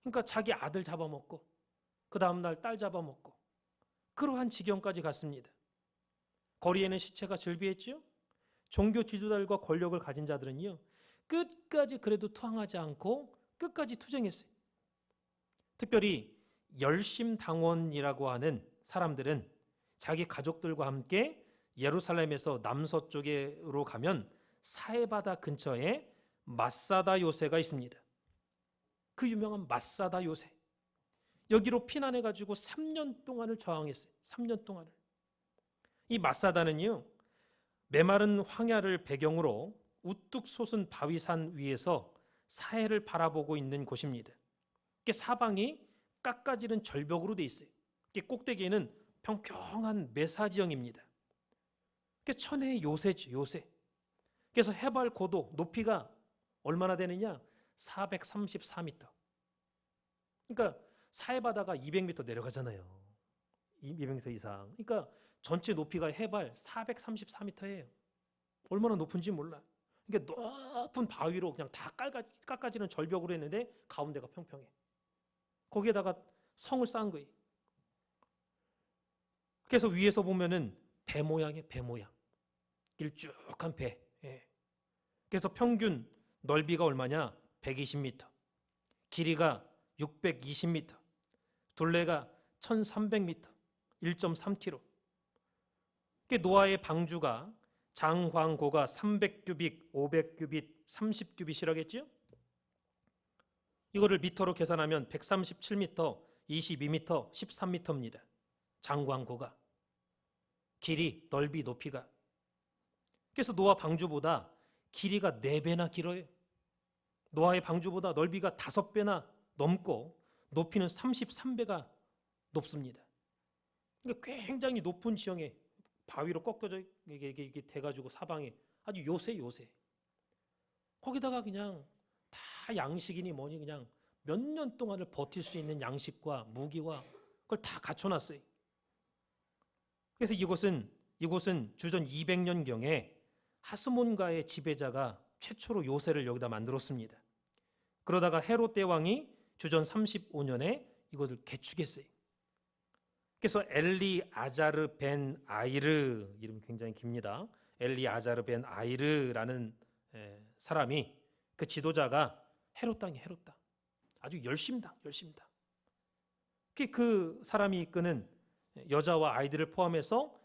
그러니까 자기 아들 잡아먹고 그 다음날 딸 잡아먹고 그러한 지경까지 갔습니다. 거리에는 시체가 즐비했죠. 종교 지도자들과 권력을 가진 자들은요 끝까지 그래도 투항하지 않고 끝까지 투쟁했어요. 특별히 열심당원이라고 하는 사람들은 자기 가족들과 함께 예루살렘에서 남서쪽으로 가면 사해바다 근처에 마사다 요새가 있습니다. 그 유명한 마사다 요새. 여기로 피난해가지고 3년 동안을 저항했어요. 3년 동안을. 이 마사다는요 메마른 황야를 배경으로 우뚝 솟은 바위산 위에서 사해를 바라보고 있는 곳입니다. 사방이 깎아지른 절벽으로 돼 있어요. 꼭대기에는 평평한 메사지형입니다. 천혜의 요새죠, 요새. 그래서 해발 고도, 높이가 얼마나 되느냐? 434m. 그러니까 사해바다가 200m 내려가잖아요. 200m 이상. 그러니까 전체 높이가 해발 434m예요. 얼마나 높은지 몰라. 그러니까 높은 바위로 그냥 다 깎아지는 절벽으로 했는데 가운데가 평평해. 거기에다가 성을 쌓은 거예요. 그래서 위에서 보면은 배 모양이에요. 배 모양. 길쭉한 배. 예. 그래서 평균 넓이가 얼마냐? 120m. 길이가 620m. 둘레가 1300m. 1.3km. 노아의 방주가 장황고가 300규빗, 500규빗, 30규빗이라겠죠? 이거를 미터로 계산하면 137m, 22m, 13m입니다. 장황고가. 길이, 넓이, 높이가. 그래서 노아 방주보다 길이가 4배나 길어요. 노아의 방주보다 넓이가 5배나 넘고 높이는 33배가 높습니다. 그러니까 굉장히 높은 지형에 바위로 꺾여져 이게 돼가지고 사방에 아주 요새. 거기다가 그냥 다 양식이니 뭐니 그냥 몇 년 동안을 버틸 수 있는 양식과 무기와 그걸 다 갖춰놨어요. 그래서 이곳은 주전 200년경에 하스몬가의 지배자가 최초로 요새를 여기다 만들었습니다. 그러다가 헤롯 대왕이 주전 35년에 이것을 개축했어요. 그래서 엘리 아자르 벤 아이르, 이름이 굉장히 깁니다. 엘리 아자르 벤 아이르라는 사람이, 그 지도자가 헤롯 땅이 헤롯 땅. 아주 열심다. 그 사람이 이끄는 여자와 아이들을 포함해서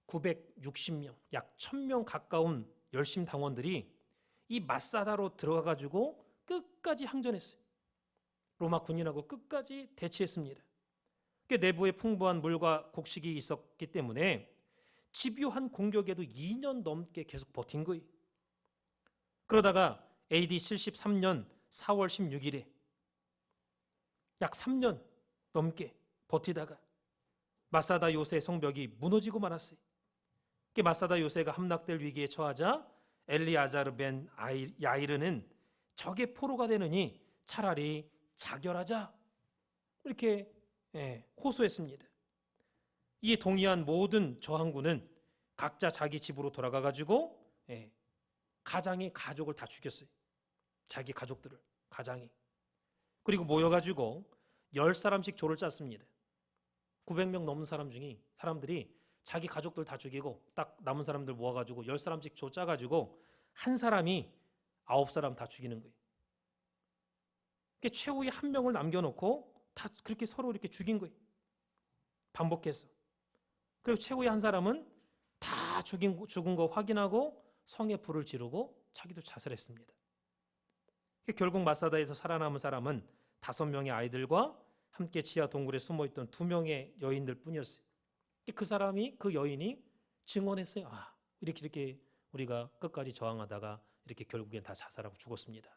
960명, 약 1000명 가까운 열심 당원들이 이 마사다로 들어가 가지고 끝까지 항전했어요. 로마 군인하고 끝까지 대치했습니다. 내부에 풍부한 물과 곡식이 있었기 때문에 집요한 공격에도 2년 넘게 계속 버틴 거예요. 그러다가 AD 73년 4월 16일에 약 3년 넘게 버티다가 마사다 요새 성벽이 무너지고 말았어요. 마사다 요새가 함락될 위기에 처하자 엘리아자르 벤 야이르는 적의 포로가 되느니 차라리 자결하자, 이렇게 호소했습니다. 이에 동의한 모든 저항군은 각자 자기 집으로 돌아가 가지고 가장이 가족을 다 죽였어요. 자기 가족들을, 가장이. 그리고 모여가지고 10사람씩 조를 짰습니다. 900명 넘는 사람들이 자기 가족들 다 죽이고 딱 남은 사람들 모아가지고 10사람씩 조 짜가지고 한 사람이 9사람 다 죽이는 거예요. 최후의 한 명을 남겨놓고 다 그렇게 서로 이렇게 죽인 거예요. 반복해서. 그리고 최후의 한 사람은 다 죽은 거 확인하고 성에 불을 지르고 자기도 자살했습니다. 결국 마사다에서 살아남은 사람은 5명의 아이들과 함께 지하 동굴에 숨어있던 2명의 여인들 뿐이었어요. 그 여인이 증언했어요. 이렇게 우리가 끝까지 저항하다가 이렇게 결국엔 다 자살하고 죽었습니다.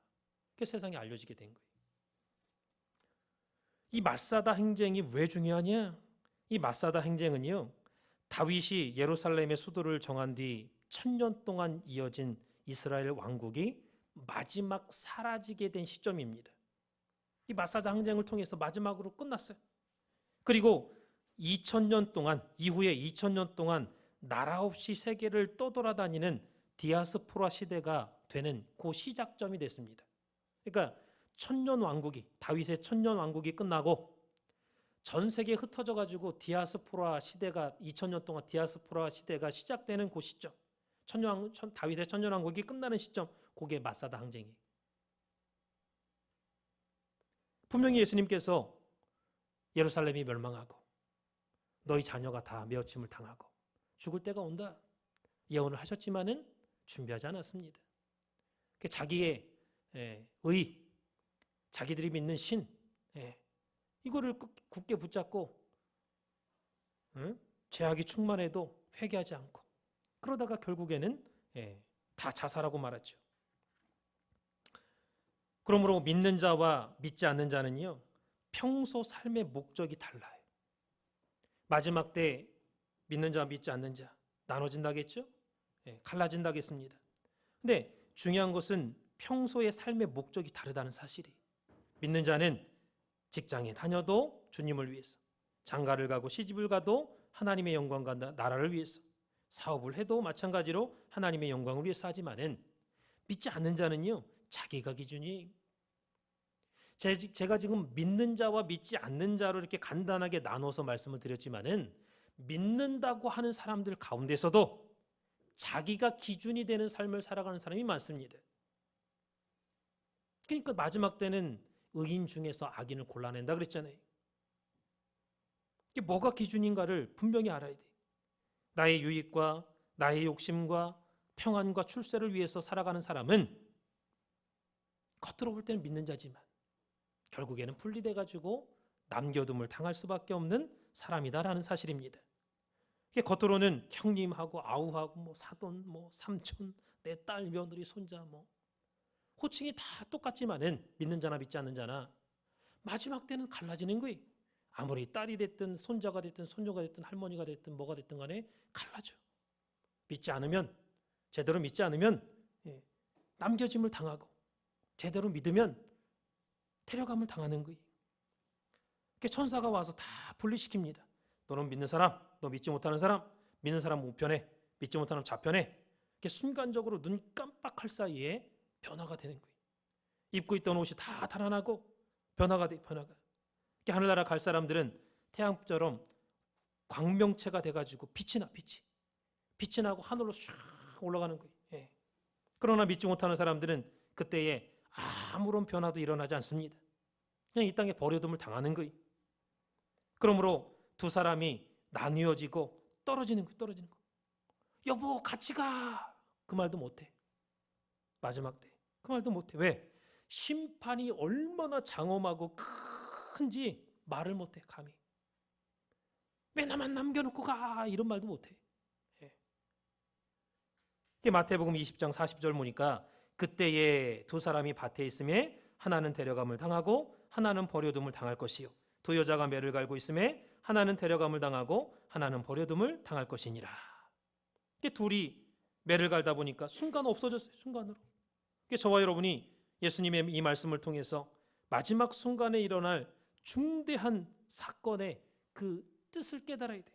세상에 알려지게 된 거예요. 이 마사다 행쟁이 왜 중요하냐? 이 마사다 행쟁은요, 다윗이 예루살렘의 수도를 정한 뒤 1000년 동안 이어진 이스라엘 왕국이 마지막 사라지게 된 시점입니다. 이 마사다 행쟁을 통해서 마지막으로 끝났어요. 그리고 2000년 동안, 이후에 2000년 동안 나라 없이 세계를 떠돌아다니는 디아스포라 시대가 되는 그 시작점이 됐습니다. 그러니까 다윗의 1000년 왕국이 끝나고 전 세계에 흩어져 가지고 디아스포라 시대가 2000년 동안 디아스포라 시대가 시작되는 그 시점, 다윗의 1000년 왕국이 끝나는 시점, 그게 마사다 항쟁이에요. 분명히 예수님께서 예루살렘이 멸망하고 너희 자녀가 다 메어침을 당하고 죽을 때가 온다 예언을 하셨지만은 준비하지 않았습니다. 자기의 의, 자기들이 믿는 신, 이거를 굳게 붙잡고 죄악이 충만해도 회개하지 않고 그러다가 결국에는 다 자살하고 말았죠. 그러므로 믿는 자와 믿지 않는 자는요, 평소 삶의 목적이 달라요. 마지막 때 믿는 자와 믿지 않는 자 나눠진다겠죠? 갈라진다겠습니다. 근데 중요한 것은 평소의 삶의 목적이 다르다는 사실이. 믿는 자는 직장에 다녀도 주님을 위해서, 장가를 가고 시집을 가도 하나님의 영광과 나라를 위해서, 사업을 해도 마찬가지로 하나님의 영광을 위해서 하지만은 믿지 않는 자는요, 자기가 기준이. 제가 지금 믿는 자와 믿지 않는 자로 이렇게 간단하게 나눠서 말씀을 드렸지만은 믿는다고 하는 사람들 가운데서도 자기가 기준이 되는 삶을 살아가는 사람이 많습니다. 그러니까 마지막 때는 의인 중에서 악인을 골라낸다 그랬잖아요. 이게 뭐가 기준인가를 분명히 알아야 돼. 나의 유익과 나의 욕심과 평안과 출세를 위해서 살아가는 사람은 겉으로 볼 때는 믿는 자지만 결국에는 분리돼 가지고 남겨둠을 당할 수밖에 없는 사람이다라는 사실입니다. 이게 겉으로는 형님하고 아우하고 뭐 사돈, 뭐 삼촌, 내 딸, 며느리, 손자 뭐 호칭이 다 똑같지만은 믿는 자나 믿지 않는 자나 마지막 때는 갈라지는 거예요. 아무리 딸이 됐든 손자가 됐든 손녀가 됐든 할머니가 됐든 뭐가 됐든 간에 갈라져. 믿지 않으면, 제대로 믿지 않으면 남겨짐을 당하고 제대로 믿으면 데려감을 당하는 거예요. 천사가 와서 다 분리시킵니다. 너는 믿는 사람, 너 믿지 못하는 사람, 믿는 사람 우편에, 믿지 못하는 좌편에. 순간적으로 눈 깜빡할 사이에 변화가 되는 거예요. 입고 있던 옷이 다 달아나고 변화가 돼, 변화가. 하늘나라 갈 사람들은 태양처럼 광명체가 돼가지고 빛이 나, 빛이 나고 하늘로 쫙 올라가는 거예요. 예. 그러나 믿지 못하는 사람들은 그때에 아무런 변화도 일어나지 않습니다. 그냥 이 땅에 버려둠을 당하는 거예요. 그러므로 두 사람이 나뉘어지고 떨어지는 거예요. 여보 같이 가. 그 말도 못해. 마지막 때 그 말도 못해. 왜? 심판이 얼마나 장엄하고 큰지 말을 못해. 감히. 왜 나만 남겨놓고 가. 이런 말도 못해. 예. 마태복음 20장 40절 보니까 그때에 두 사람이 밭에 있음에 하나는 데려감을 당하고 하나는 버려둠을 당할 것이요 두 여자가 매를 갈고 있음에 하나는 데려감을 당하고 하나는 버려둠을 당할 것이니라. 이게 둘이 매를 갈다 보니까 순간 없어졌어요. 순간으로. 저와 여러분이 예수님의 이 말씀을 통해서 마지막 순간에 일어날 중대한 사건의 그 뜻을 깨달아야 돼.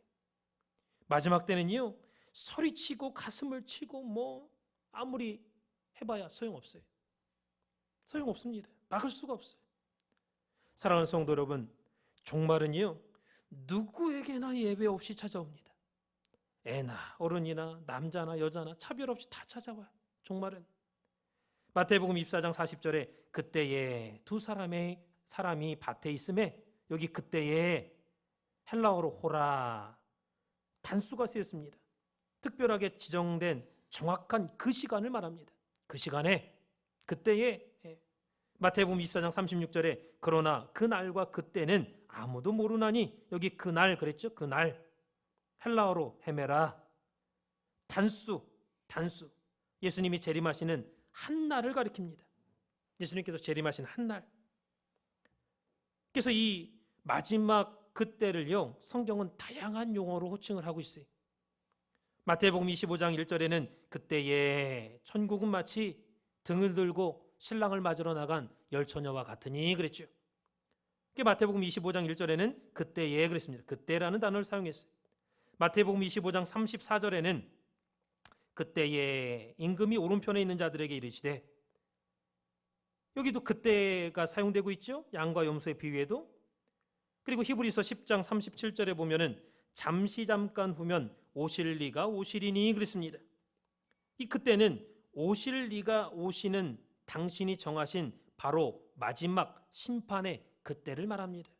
마지막 때는요, 소리치고 가슴을 치고 뭐 아무리 해봐야 소용없어요. 소용없습니다. 막을 수가 없어요. 사랑하는 성도 여러분, 종말은요 누구에게나 예외 없이 찾아옵니다. 애나 어른이나 남자나 여자나 차별 없이 다 찾아와요. 종말은. 마태복음 24장 40절에 그때에 두 사람이 밭에 있음에, 여기 그때에 헬라어로 호라 단수가 쓰였습니다. 특별하게 지정된 정확한 그 시간을 말합니다. 그 시간에, 그때에. 마태복음 24장 36절에 그러나 그날과 그때는 아무도 모르나니, 여기 그날 그랬죠? 그날 헬라어로 헤메라 단수. 예수님이 재림하시는 한 날을 가리킵니다. 예수님께서 재림하신 한 날. 그래서 이 마지막 그때를요 성경은 다양한 용어로 호칭을 하고 있어요. 마태복음 25장 1절에는 그때에 천국은 마치 등을 들고 신랑을 맞으러 나간 열처녀와 같으니 그랬죠. 마태복음 25장 1절에는 그때에 그랬습니다. 그때라는 단어를 사용했어요. 마태복음 25장 34절에는 그때에 임금이 오른편에 있는 자들에게 이르시되, 여기도 그때가 사용되고 있죠. 양과 염소의 비유에도. 그리고 히브리서 10장 37절에 보면은 잠시 잠깐 후면 오실 리가 오시리니 그랬습니다. 이 그때는 오실 리가 오시는 당신이 정하신 바로 마지막 심판의 그때를 말합니다.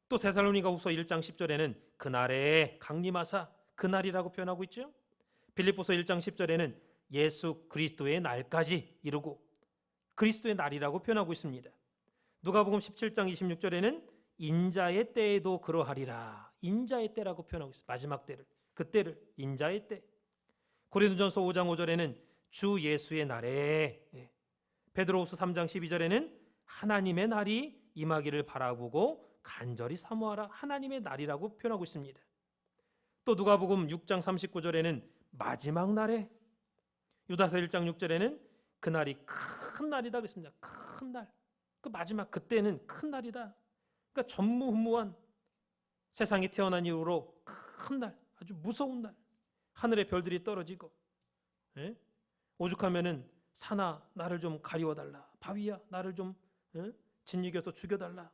또 데살로니가후서 1장 10절에는 그날에 강림하사, 그날이라고 표현하고 있죠. 빌립보서 1장 10절에는 예수 그리스도의 날까지 이루고 그리스도의 날이라고 표현하고 있습니다. 누가복음 17장 26절에는 인자의 때에도 그러하리라. 인자의 때라고 표현하고 있습니다. 마지막 때를, 그때를 인자의 때. 고린도전서 5장 5절에는 주 예수의 날에, 베드로후서 3장 12절에는 하나님의 날이 임하기를 바라보고 간절히 사모하라. 하나님의 날이라고 표현하고 있습니다. 또 누가복음 6장 39절에는 마지막 날에, 유다서 1장 6절에는 그날이 큰 날이다 그랬습니다. 큰 날. 그 마지막 그때는 큰 날이다. 그러니까 전무후무한 세상이 태어난 이후로 큰 날, 아주 무서운 날. 하늘의 별들이 떨어지고, 예? 오죽하면은 산아 나를 좀 가리워달라, 바위야 나를 좀 짓이겨서 죽여달라.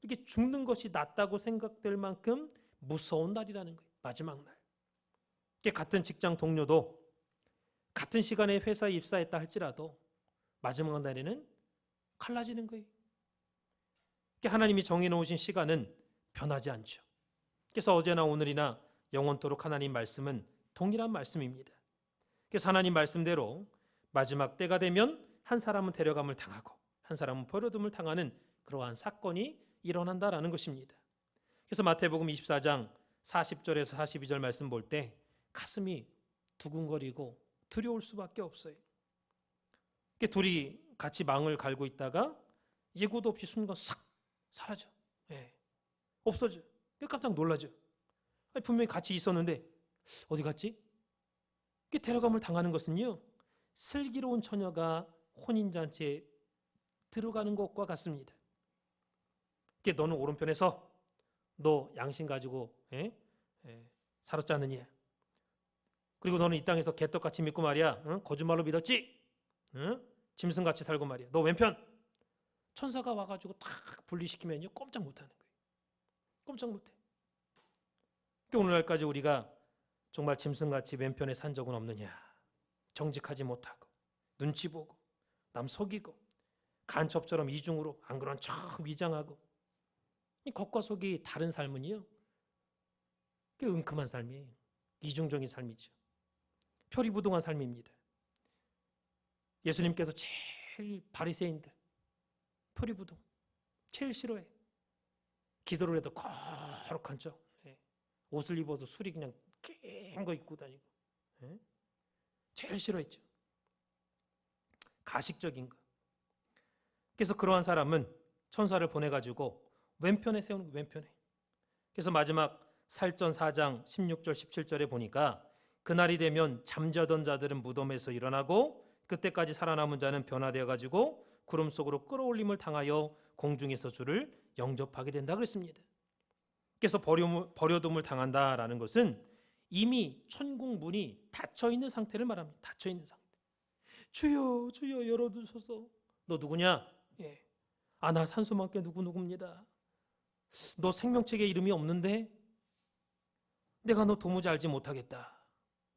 이렇게 죽는 것이 낫다고 생각될 만큼 무서운 날이라는 거예요. 마지막 날. 같은 직장 동료도 같은 시간에 회사에 입사했다 할지라도 마지막 날에는 갈라지는 거예요. 하나님이 정해놓으신 시간은 변하지 않죠. 그래서 어제나 오늘이나 영원토록 하나님 말씀은 동일한 말씀입니다. 그래서 하나님 말씀대로 마지막 때가 되면 한 사람은 데려감을 당하고 한 사람은 버려둠을 당하는 그러한 사건이 일어난다라는 것입니다. 그래서 마태복음 24장 40절에서 42절 말씀 볼 때 가슴이 두근거리고 두려울 수밖에 없어요. 둘이 같이 망을 갈고 있다가 예고도 없이 순간 싹 사라져. 예. 없어져. 깜짝 놀라죠. 분명히 같이 있었는데 어디 갔지? 데려감을 당하는 것은요, 슬기로운 처녀가 혼인잔치에 들어가는 것과 같습니다. 너는 오른편에서 너 양심 가지고 살았잖느냐. 그리고 너는 이 땅에서 개떡같이 믿고 말이야, 거짓말로 믿었지? 짐승같이 살고 말이야. 너 왼편. 천사가 와가지고 탁 분리시키면요 꼼짝 못하는 거예요. 꼼짝 못해. 오늘날까지 우리가 정말 짐승같이 왼편에 산 적은 없느냐. 정직하지 못하고 눈치 보고 남 속이고 간첩처럼 이중으로 안 그런 척 위장하고 이 겉과 속이 다른 삶은요 은큼한 삶이에요. 이중적인 삶이죠. 표리부동한 삶입니다. 예수님께서 제일 바리새인들 표리부동 제일 싫어해. 기도를 해도 거룩한 척, 옷을 입어서 술이 그냥 깬 거 입고 다니고, 제일 싫어했죠. 가식적인 거. 그래서 그러한 사람은 천사를 보내가지고 왼편에 세우는 거, 왼편에. 그래서 마지막 살전 4장 16절 17절에 보니까 그날이 되면 잠자던 자들은 무덤에서 일어나고 그때까지 살아남은 자는 변화되어가지고 구름 속으로 끌어올림을 당하여 공중에서 주를 영접하게 된다 그랬습니다. 그래서 버려둠을 당한다라는 것은 이미 천국 문이 닫혀 있는 상태를 말합니다. 닫혀 있는 상태. 주여 주여 열어주소서. 너 누구냐? 예. 나 산소망께 누구입니다. 너 생명책에 이름이 없는데 내가 너 도무지 알지 못하겠다.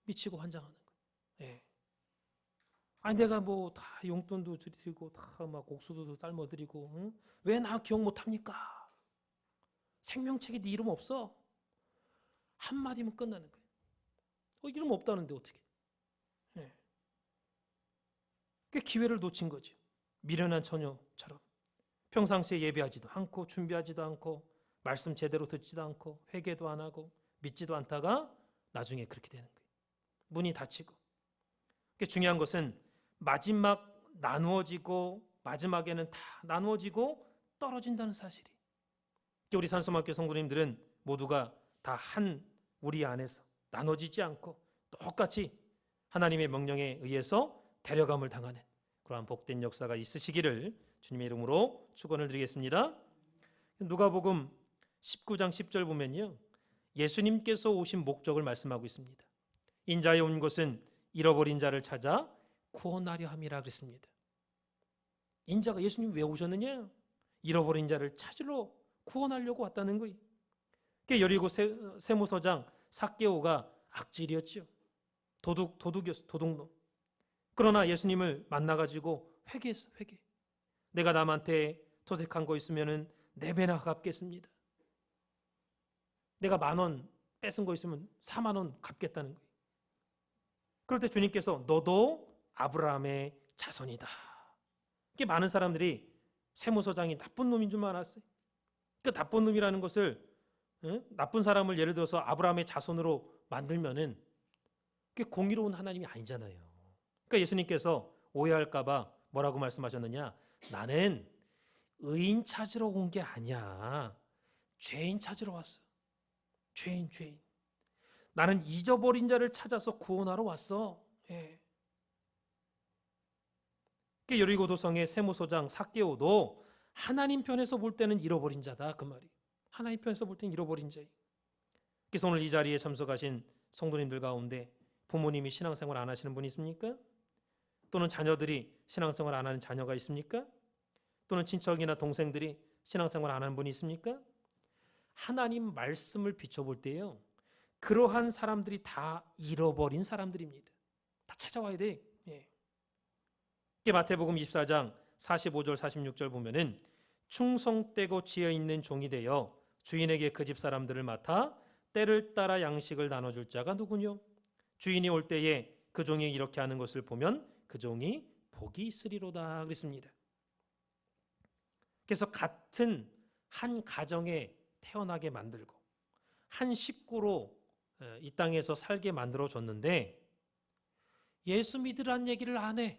미치고 환장하는 거예요. 예. 내가 뭐 다 용돈도 드리고 다 막 옥수수도 삶아 드리고 왜 나 기억 못합니까? 생명책에 네 이름 없어? 한마디면 끝나는 거예요. 이름 없다는데 어떻게? 예. 기회를 놓친 거죠. 미련한 처녀처럼 평상시에 예배하지도 않고 준비하지도 않고 말씀 제대로 듣지도 않고 회개도 안 하고 믿지도 않다가 나중에 그렇게 되는 거예요. 문이 닫히고. 중요한 것은 마지막 나누어지고 마지막에는 다 나누어지고 떨어진다는 사실이. 우리 산소막교 성도님들은 모두가 다 한 우리 안에서 나눠지지 않고 똑같이 하나님의 명령에 의해서 데려감을 당하는 그러한 복된 역사가 있으시기를 주님의 이름으로 축원을 드리겠습니다. 누가복음 19장 10절 보면요, 예수님께서 오신 목적을 말씀하고 있습니다. 인자에 온 것은 잃어버린 자를 찾아 구원하려 함이라 그랬습니다. 인자가 예수님 왜 오셨느냐? 잃어버린 자를 찾으러 구원하려고 왔다는 거예요. 여리고 세무서장 삭개오가 악질이었죠. 도둑이었어, 도둑놈. 그러나 예수님을 만나가지고 회개했어, 회개. 내가 남한테 도둑한 거 있으면은 4배나 갚겠습니다. 내가 10,000원 뺏은 거 있으면 40,000원 갚겠다는 거예요. 그럴 때 주님께서 너도 아브라함의 자손이다. 이게 많은 사람들이 세무서장이 나쁜 놈인 줄만 알았어요. 그 나쁜 놈이라는 것을 나쁜 사람을 예를 들어서 아브라함의 자손으로 만들면은 그게 공의로운 하나님이 아니잖아요. 그러니까 예수님께서 오해할까봐 뭐라고 말씀하셨느냐? 나는 의인 찾으러 온 게 아니야. 죄인 찾으러 왔어. 죄인. 나는 잊어버린 자를 찾아서 구원하러 왔어. 예. 여리고 도성의 세무서장 삭개오도 하나님 편에서 볼 때는 잃어버린 자다 그 말이. 하나님 편에서 볼 때는 잃어버린 자예요. 그래서 오늘 이 자리에 참석하신 성도님들 가운데 부모님이 신앙생활 안 하시는 분이 있습니까? 또는 자녀들이 신앙생활 안 하는 자녀가 있습니까? 또는 친척이나 동생들이 신앙생활 안 하는 분이 있습니까? 하나님 말씀을 비춰볼 때요, 그러한 사람들이 다 잃어버린 사람들입니다. 다 찾아와야 돼. 예. 마태복음 24장 45절 46절 보면은 충성되고 지혜 있는 종이 되어 주인에게 그 집 사람들을 맡아 때를 따라 양식을 나눠줄 자가 누구뇨? 주인이 올 때에 그 종이 이렇게 하는 것을 보면 그 종이 복이 있으리로다 그랬습니다. 그래서 같은 한 가정에 태어나게 만들고 한 식구로 이 땅에서 살게 만들어 줬는데 예수 믿으란 얘기를 안 해.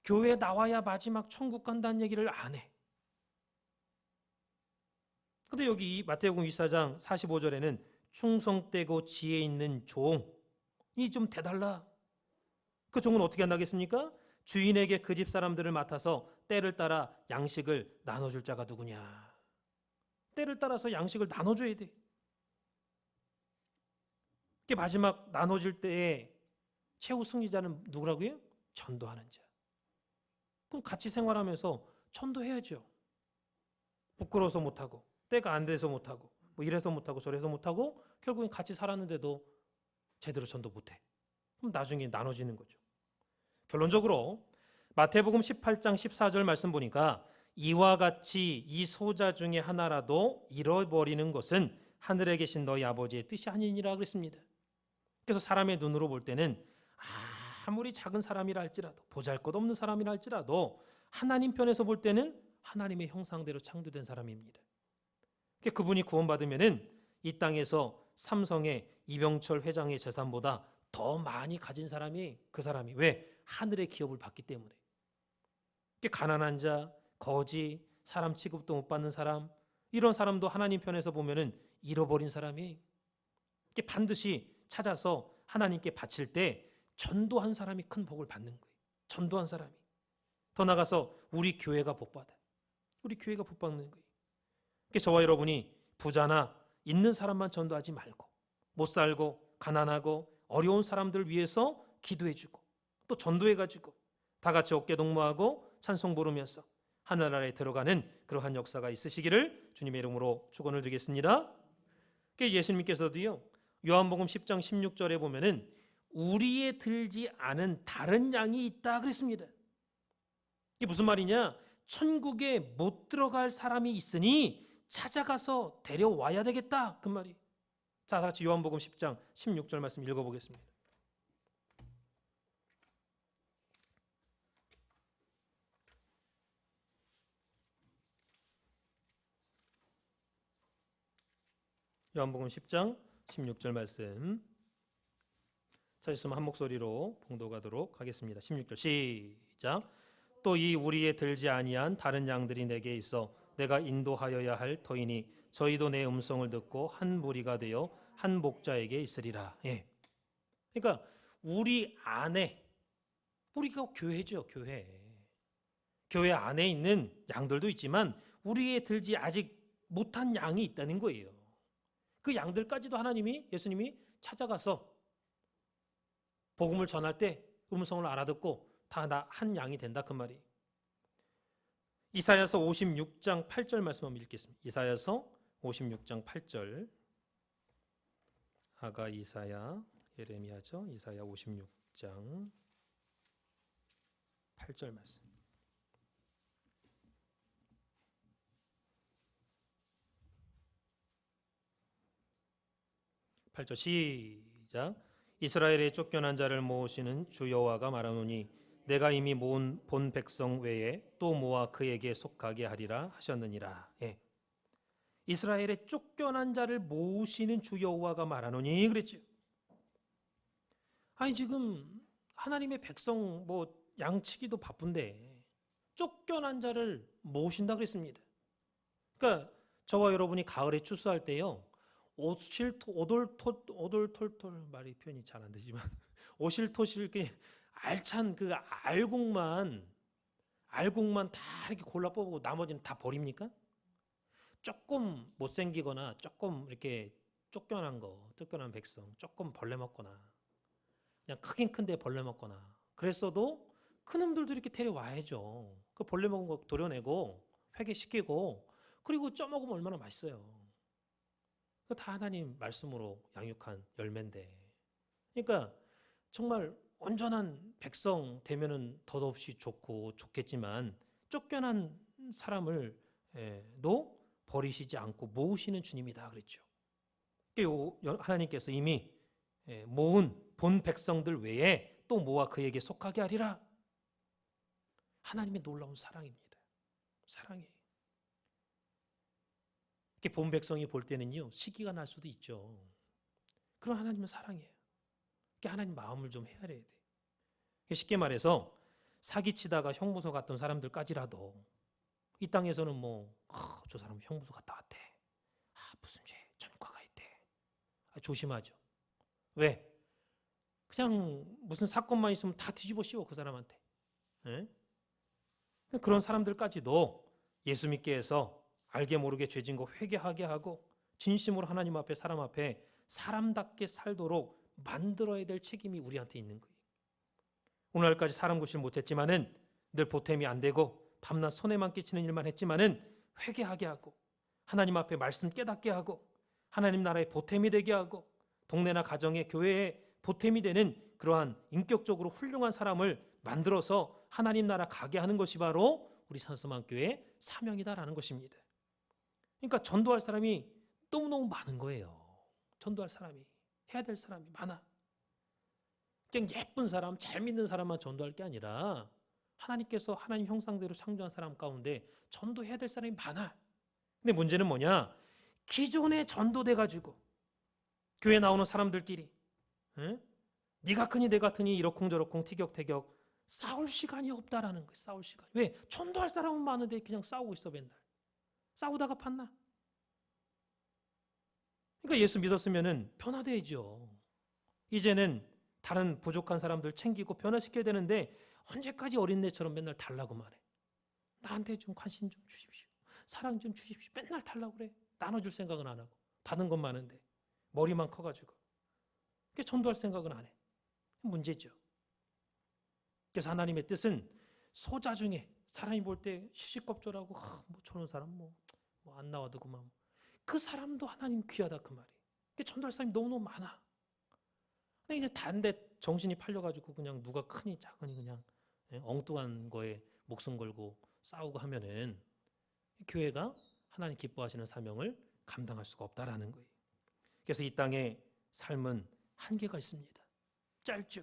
교회 나와야 마지막 천국 간다는 얘기를 안 해. 근데 여기 이 마태복음 24장 45절에는 충성되고 지혜 있는 종이 좀 대달라. 그 종은 어떻게 한다겠습니까? 주인에게 그 집 사람들을 맡아서 때를 따라 양식을 나눠줄 자가 누구냐. 때를 따라서 양식을 나눠줘야 돼. 그게 마지막 나눠질 때에 최후 승리자는 누구라고요? 전도하는 자. 그럼 같이 생활하면서 전도해야죠. 부끄러워서 못하고 때가 안 돼서 못하고 뭐 이래서 못하고 저래서 못하고 결국엔 같이 살았는데도 제대로 전도 못해. 그럼 나중에 나눠지는 거죠. 결론적으로 마태복음 18장 14절 말씀 보니까 이와 같이 이 소자 중에 하나라도 잃어버리는 것은 하늘에 계신 너희 아버지의 뜻이 아니니라 그랬습니다. 그래서 사람의 눈으로 볼 때는 아무리 작은 사람이라 할지라도 보잘것없는 사람이라 할지라도 하나님 편에서 볼 때는 하나님의 형상대로 창조된 사람입니다. 그분이 구원받으면은 이 땅에서 삼성의 이병철 회장의 재산보다 더 많이 가진 사람이 그 사람이 왜? 하늘의 기업을 받기 때문에. 가난한 자, 거지, 사람 취급도 못 받는 사람, 이런 사람도 하나님 편에서 보면은 잃어버린 사람이 반드시 찾아서 하나님께 바칠 때 전도한 사람이 큰 복을 받는 거예요. 전도한 사람이. 더 나가서 우리 교회가 복 받아. 우리 교회가 복 받는 거예요. 저와 여러분이 부자나 있는 사람만 전도하지 말고 못 살고 가난하고 어려운 사람들 위해서 기도해주고 또 전도해가지고 다 같이 어깨 동무하고 찬송 부르면서 하늘나라에 들어가는 그러한 역사가 있으시기를 주님의 이름으로 축원을 드리겠습니다. 예수님께서도요, 요한복음 10장 16절에 보면은 우리에 들지 않은 다른 양이 있다 그랬습니다. 이게 무슨 말이냐? 천국에 못 들어갈 사람이 있으니 찾아가서 데려와야 되겠다 그 말이. 자, 다 같이 요한복음 10장 16절 말씀 읽어보겠습니다. 요한복음 10장 16절 말씀 찾으시면 한 목소리로 봉독하도록 하겠습니다. 16절 시작. 또 이 우리에 들지 아니한 다른 양들이 내게 있어 내가 인도하여야 할 터이니 저희도 내 음성을 듣고 한 무리가 되어 한 목자에게 있으리라. 예. 그러니까 우리 안에, 우리가 교회죠, 교회. 교회 안에 있는 양들도 있지만 우리에 들지 아직 못한 양이 있다는 거예요. 그 양들까지도 하나님이, 예수님이 찾아가서 복음을 전할 때 음성을 알아듣고 다 나 한 양이 된다 그 말이. 이사야서 56장 8절 말씀 한번 읽겠습니다. 이사야서 56장 8절. 아가 이사야, 예레미야죠. 이사야 56장 8절 말씀. (8절) 시작. 이스라엘의 쫓겨난 자를 모으시는 주 여호와가 말하노니 내가 이미 모은 본 백성 외에 또 모아 그에게 속하게 하리라 하셨느니라. 예. 이스라엘의 쫓겨난 자를 모으시는 주 여호와가 말하노니 그랬죠. 아니 지금 하나님의 백성 뭐 양치기도 바쁜데 쫓겨난 자를 모으신다 그랬습니다. 그러니까 저와 여러분이 가을에 추수할 때요, 오돌톨톨 말이 표현이 잘 안 되지만 오실토실 알찬 그 알곡만 다 이렇게 골라 뽑고 나머지는 다 버립니까? 조금 못생기거나 조금 이렇게 쫓겨난 백성, 조금 벌레 먹거나 그냥 크긴 큰데 벌레 먹거나 그랬어도 그놈들도 이렇게 데려와야죠. 그 벌레 먹은 거 도려내고 회개시키고 그리고 쪄먹으면 얼마나 맛있어요. 그거 다 하나님 말씀으로 양육한 열매인데. 그러니까 정말 온전한 백성 되면은 더없이 좋고 좋겠지만 쫓겨난 사람을 도 버리시지 않고 모으시는 주님이다 그랬죠. 하나님께서 이미 모은 본 백성들 외에 또 모아 그에게 속하게 하리라. 하나님의 놀라운 사랑입니다. 사랑이에요. 이렇게 본 백성이 볼 때는요 시기가 날 수도 있죠. 그런 하나님은 사랑이에요. 하나님 마음을 좀 헤아려야 돼. 쉽게 말해서 사기치다가 형무소 갔던 사람들까지라도 이 땅에서는 저 사람 형무소 갔다 왔대. 무슨 죄? 전과가 있대. 조심하죠. 왜? 그냥 무슨 사건만 있으면 다 뒤집어 씌워 그 사람한테. 에? 그런 사람들까지도 예수 믿게 해서 알게 모르게 죄진 거 회개하게 하고 진심으로 하나님 앞에 사람 앞에 사람답게 살도록 만들어야 될 책임이 우리한테 있는 거예요. 오늘날까지 사람 구실 못했지만은 늘 보탬이 안 되고 밤낮 손해만 끼치는 일만 했지만은 회개하게 하고 하나님 앞에 말씀 깨닫게 하고 하나님 나라의 보탬이 되게 하고 동네나 가정에 교회에 보탬이 되는 그러한 인격적으로 훌륭한 사람을 만들어서 하나님 나라 가게 하는 것이 바로 우리 산수만교회의 사명이다라는 것입니다. 그러니까 전도할 사람이 너무너무 많은 거예요. 전도할 사람이, 해야 될 사람이 많아. 그냥 예쁜 사람, 잘 믿는 사람만 전도할 게 아니라 하나님께서 하나님 형상대로 창조한 사람 가운데 전도해야 될 사람이 많아. 근데 문제는 뭐냐? 기존에 전도돼가지고 교회 나오는 사람들끼리 네가 크니 내가 크니 이러쿵저러쿵 티격태격 싸울 시간이 없다라는 거예요. 싸울 시간. 왜? 전도할 사람은 많은데 그냥 싸우고 있어 맨날. 싸우다가 판나. 그러니까 예수 믿었으면은 변화되죠. 이제는 다른 부족한 사람들 챙기고 변화시켜야 되는데 언제까지 어린애처럼 맨날 달라고만 해. 나한테 좀 관심 좀 주십시오. 사랑 좀 주십시오. 맨날 달라고 그래. 나눠줄 생각은 안 하고. 받은 것 많은데 머리만 커가지고. 그러니까 전도할 생각은 안 해. 문제죠. 그래서 하나님의 뜻은 소자 중에 사람이 볼 때 시시껍절하고 저런 사람 안 나와도 그만. 그 사람도 하나님 귀하다 그 말이에요. 그러니까 전도할 사람이 너무너무 많아. 근데 이제 단데 정신이 팔려가지고 그냥 누가 크니 작으니 그냥 엉뚱한 거에 목숨 걸고 싸우고 하면은 교회가 하나님 기뻐하시는 사명을 감당할 수가 없다라는 거예요. 그래서 이 땅의 삶은 한계가 있습니다. 짧죠.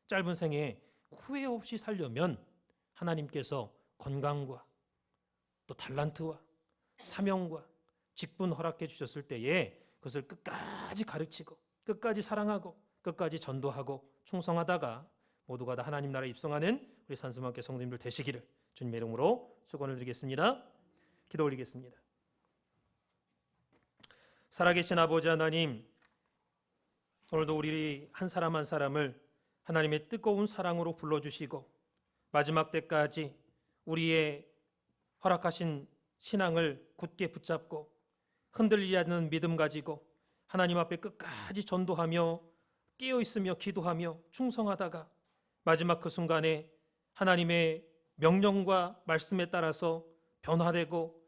짧은 생에 후회 없이 살려면 하나님께서 건강과 또 달란트와 사명과 직분 허락해 주셨을 때에 그것을 끝까지 가르치고 끝까지 사랑하고 끝까지 전도하고 충성하다가 모두가 다 하나님 나라에 입성하는 우리 산수만교회 성도님들 되시기를 주님의 이름으로 축원을 드리겠습니다. 기도 올리겠습니다. 살아계신 아버지 하나님, 오늘도 우리 한 사람 한 사람을 하나님의 뜨거운 사랑으로 불러주시고 마지막 때까지 우리의 허락하신 신앙을 굳게 붙잡고 흔들리지 않는 믿음 가지고 하나님 앞에 끝까지 전도하며 깨어있으며 기도하며 충성하다가 마지막 그 순간에 하나님의 명령과 말씀에 따라서 변화되고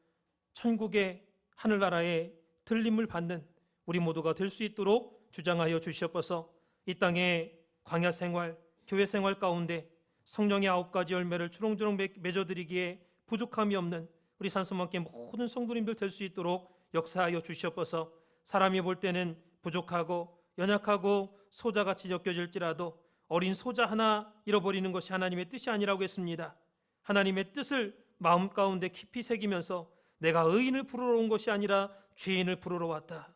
천국의 하늘나라의 들림을 받는 우리 모두가 될 수 있도록 주장하여 주시옵소서. 이 땅의 광야 생활, 교회 생활 가운데 성령의 9가지 열매를 주렁주렁 맺어드리기에 부족함이 없는 우리 산수만교회 모든 성도님들 될 수 있도록 역사하여 주시옵소서. 사람이 볼 때는 부족하고 연약하고 소자같이 여겨질지라도 어린 소자 하나 잃어버리는 것이 하나님의 뜻이 아니라고 했습니다. 하나님의 뜻을 마음 가운데 깊이 새기면서 내가 의인을 부르러 온 것이 아니라 죄인을 부르러 왔다.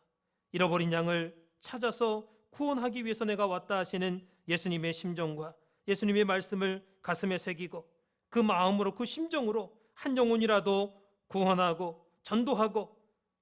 잃어버린 양을 찾아서 구원하기 위해서 내가 왔다 하시는 예수님의 심정과 예수님의 말씀을 가슴에 새기고 그 마음으로 그 심정으로 한 영혼이라도 구원하고 전도하고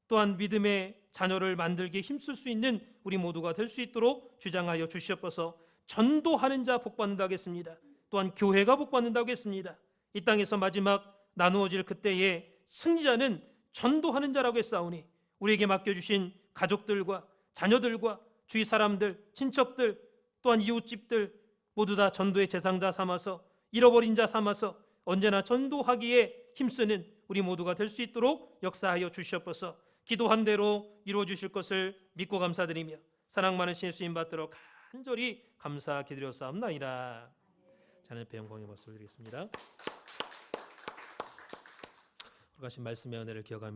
또한 믿음의 자녀를 만들기에 힘쓸 수 있는 우리 모두가 될 수 있도록 주장하여 주시옵소서. 전도하는 자 복받는다고 하겠습니다. 또한 교회가 복받는다고 하겠습니다. 이 땅에서 마지막 나누어질 그때에 승리자는 전도하는 자라고 했사오니 우리에게 맡겨주신 가족들과 자녀들과 주위 사람들, 친척들, 또한 이웃집들 모두 다 전도의 대상자 삼아서 잃어버린 자 삼아서 언제나 전도하기에 힘쓰는 우리 모두가 될 수 있도록 역사하여 주시옵소서. 기도한 대로 이루어 주실 것을 믿고 감사드리며 사랑 많으신 예수님 받들어 간절히 감사 기드렸사옵나이다. 자는 배 영광의 박수를 드리겠습니다. 가신 말씀의 은혜를 기억하며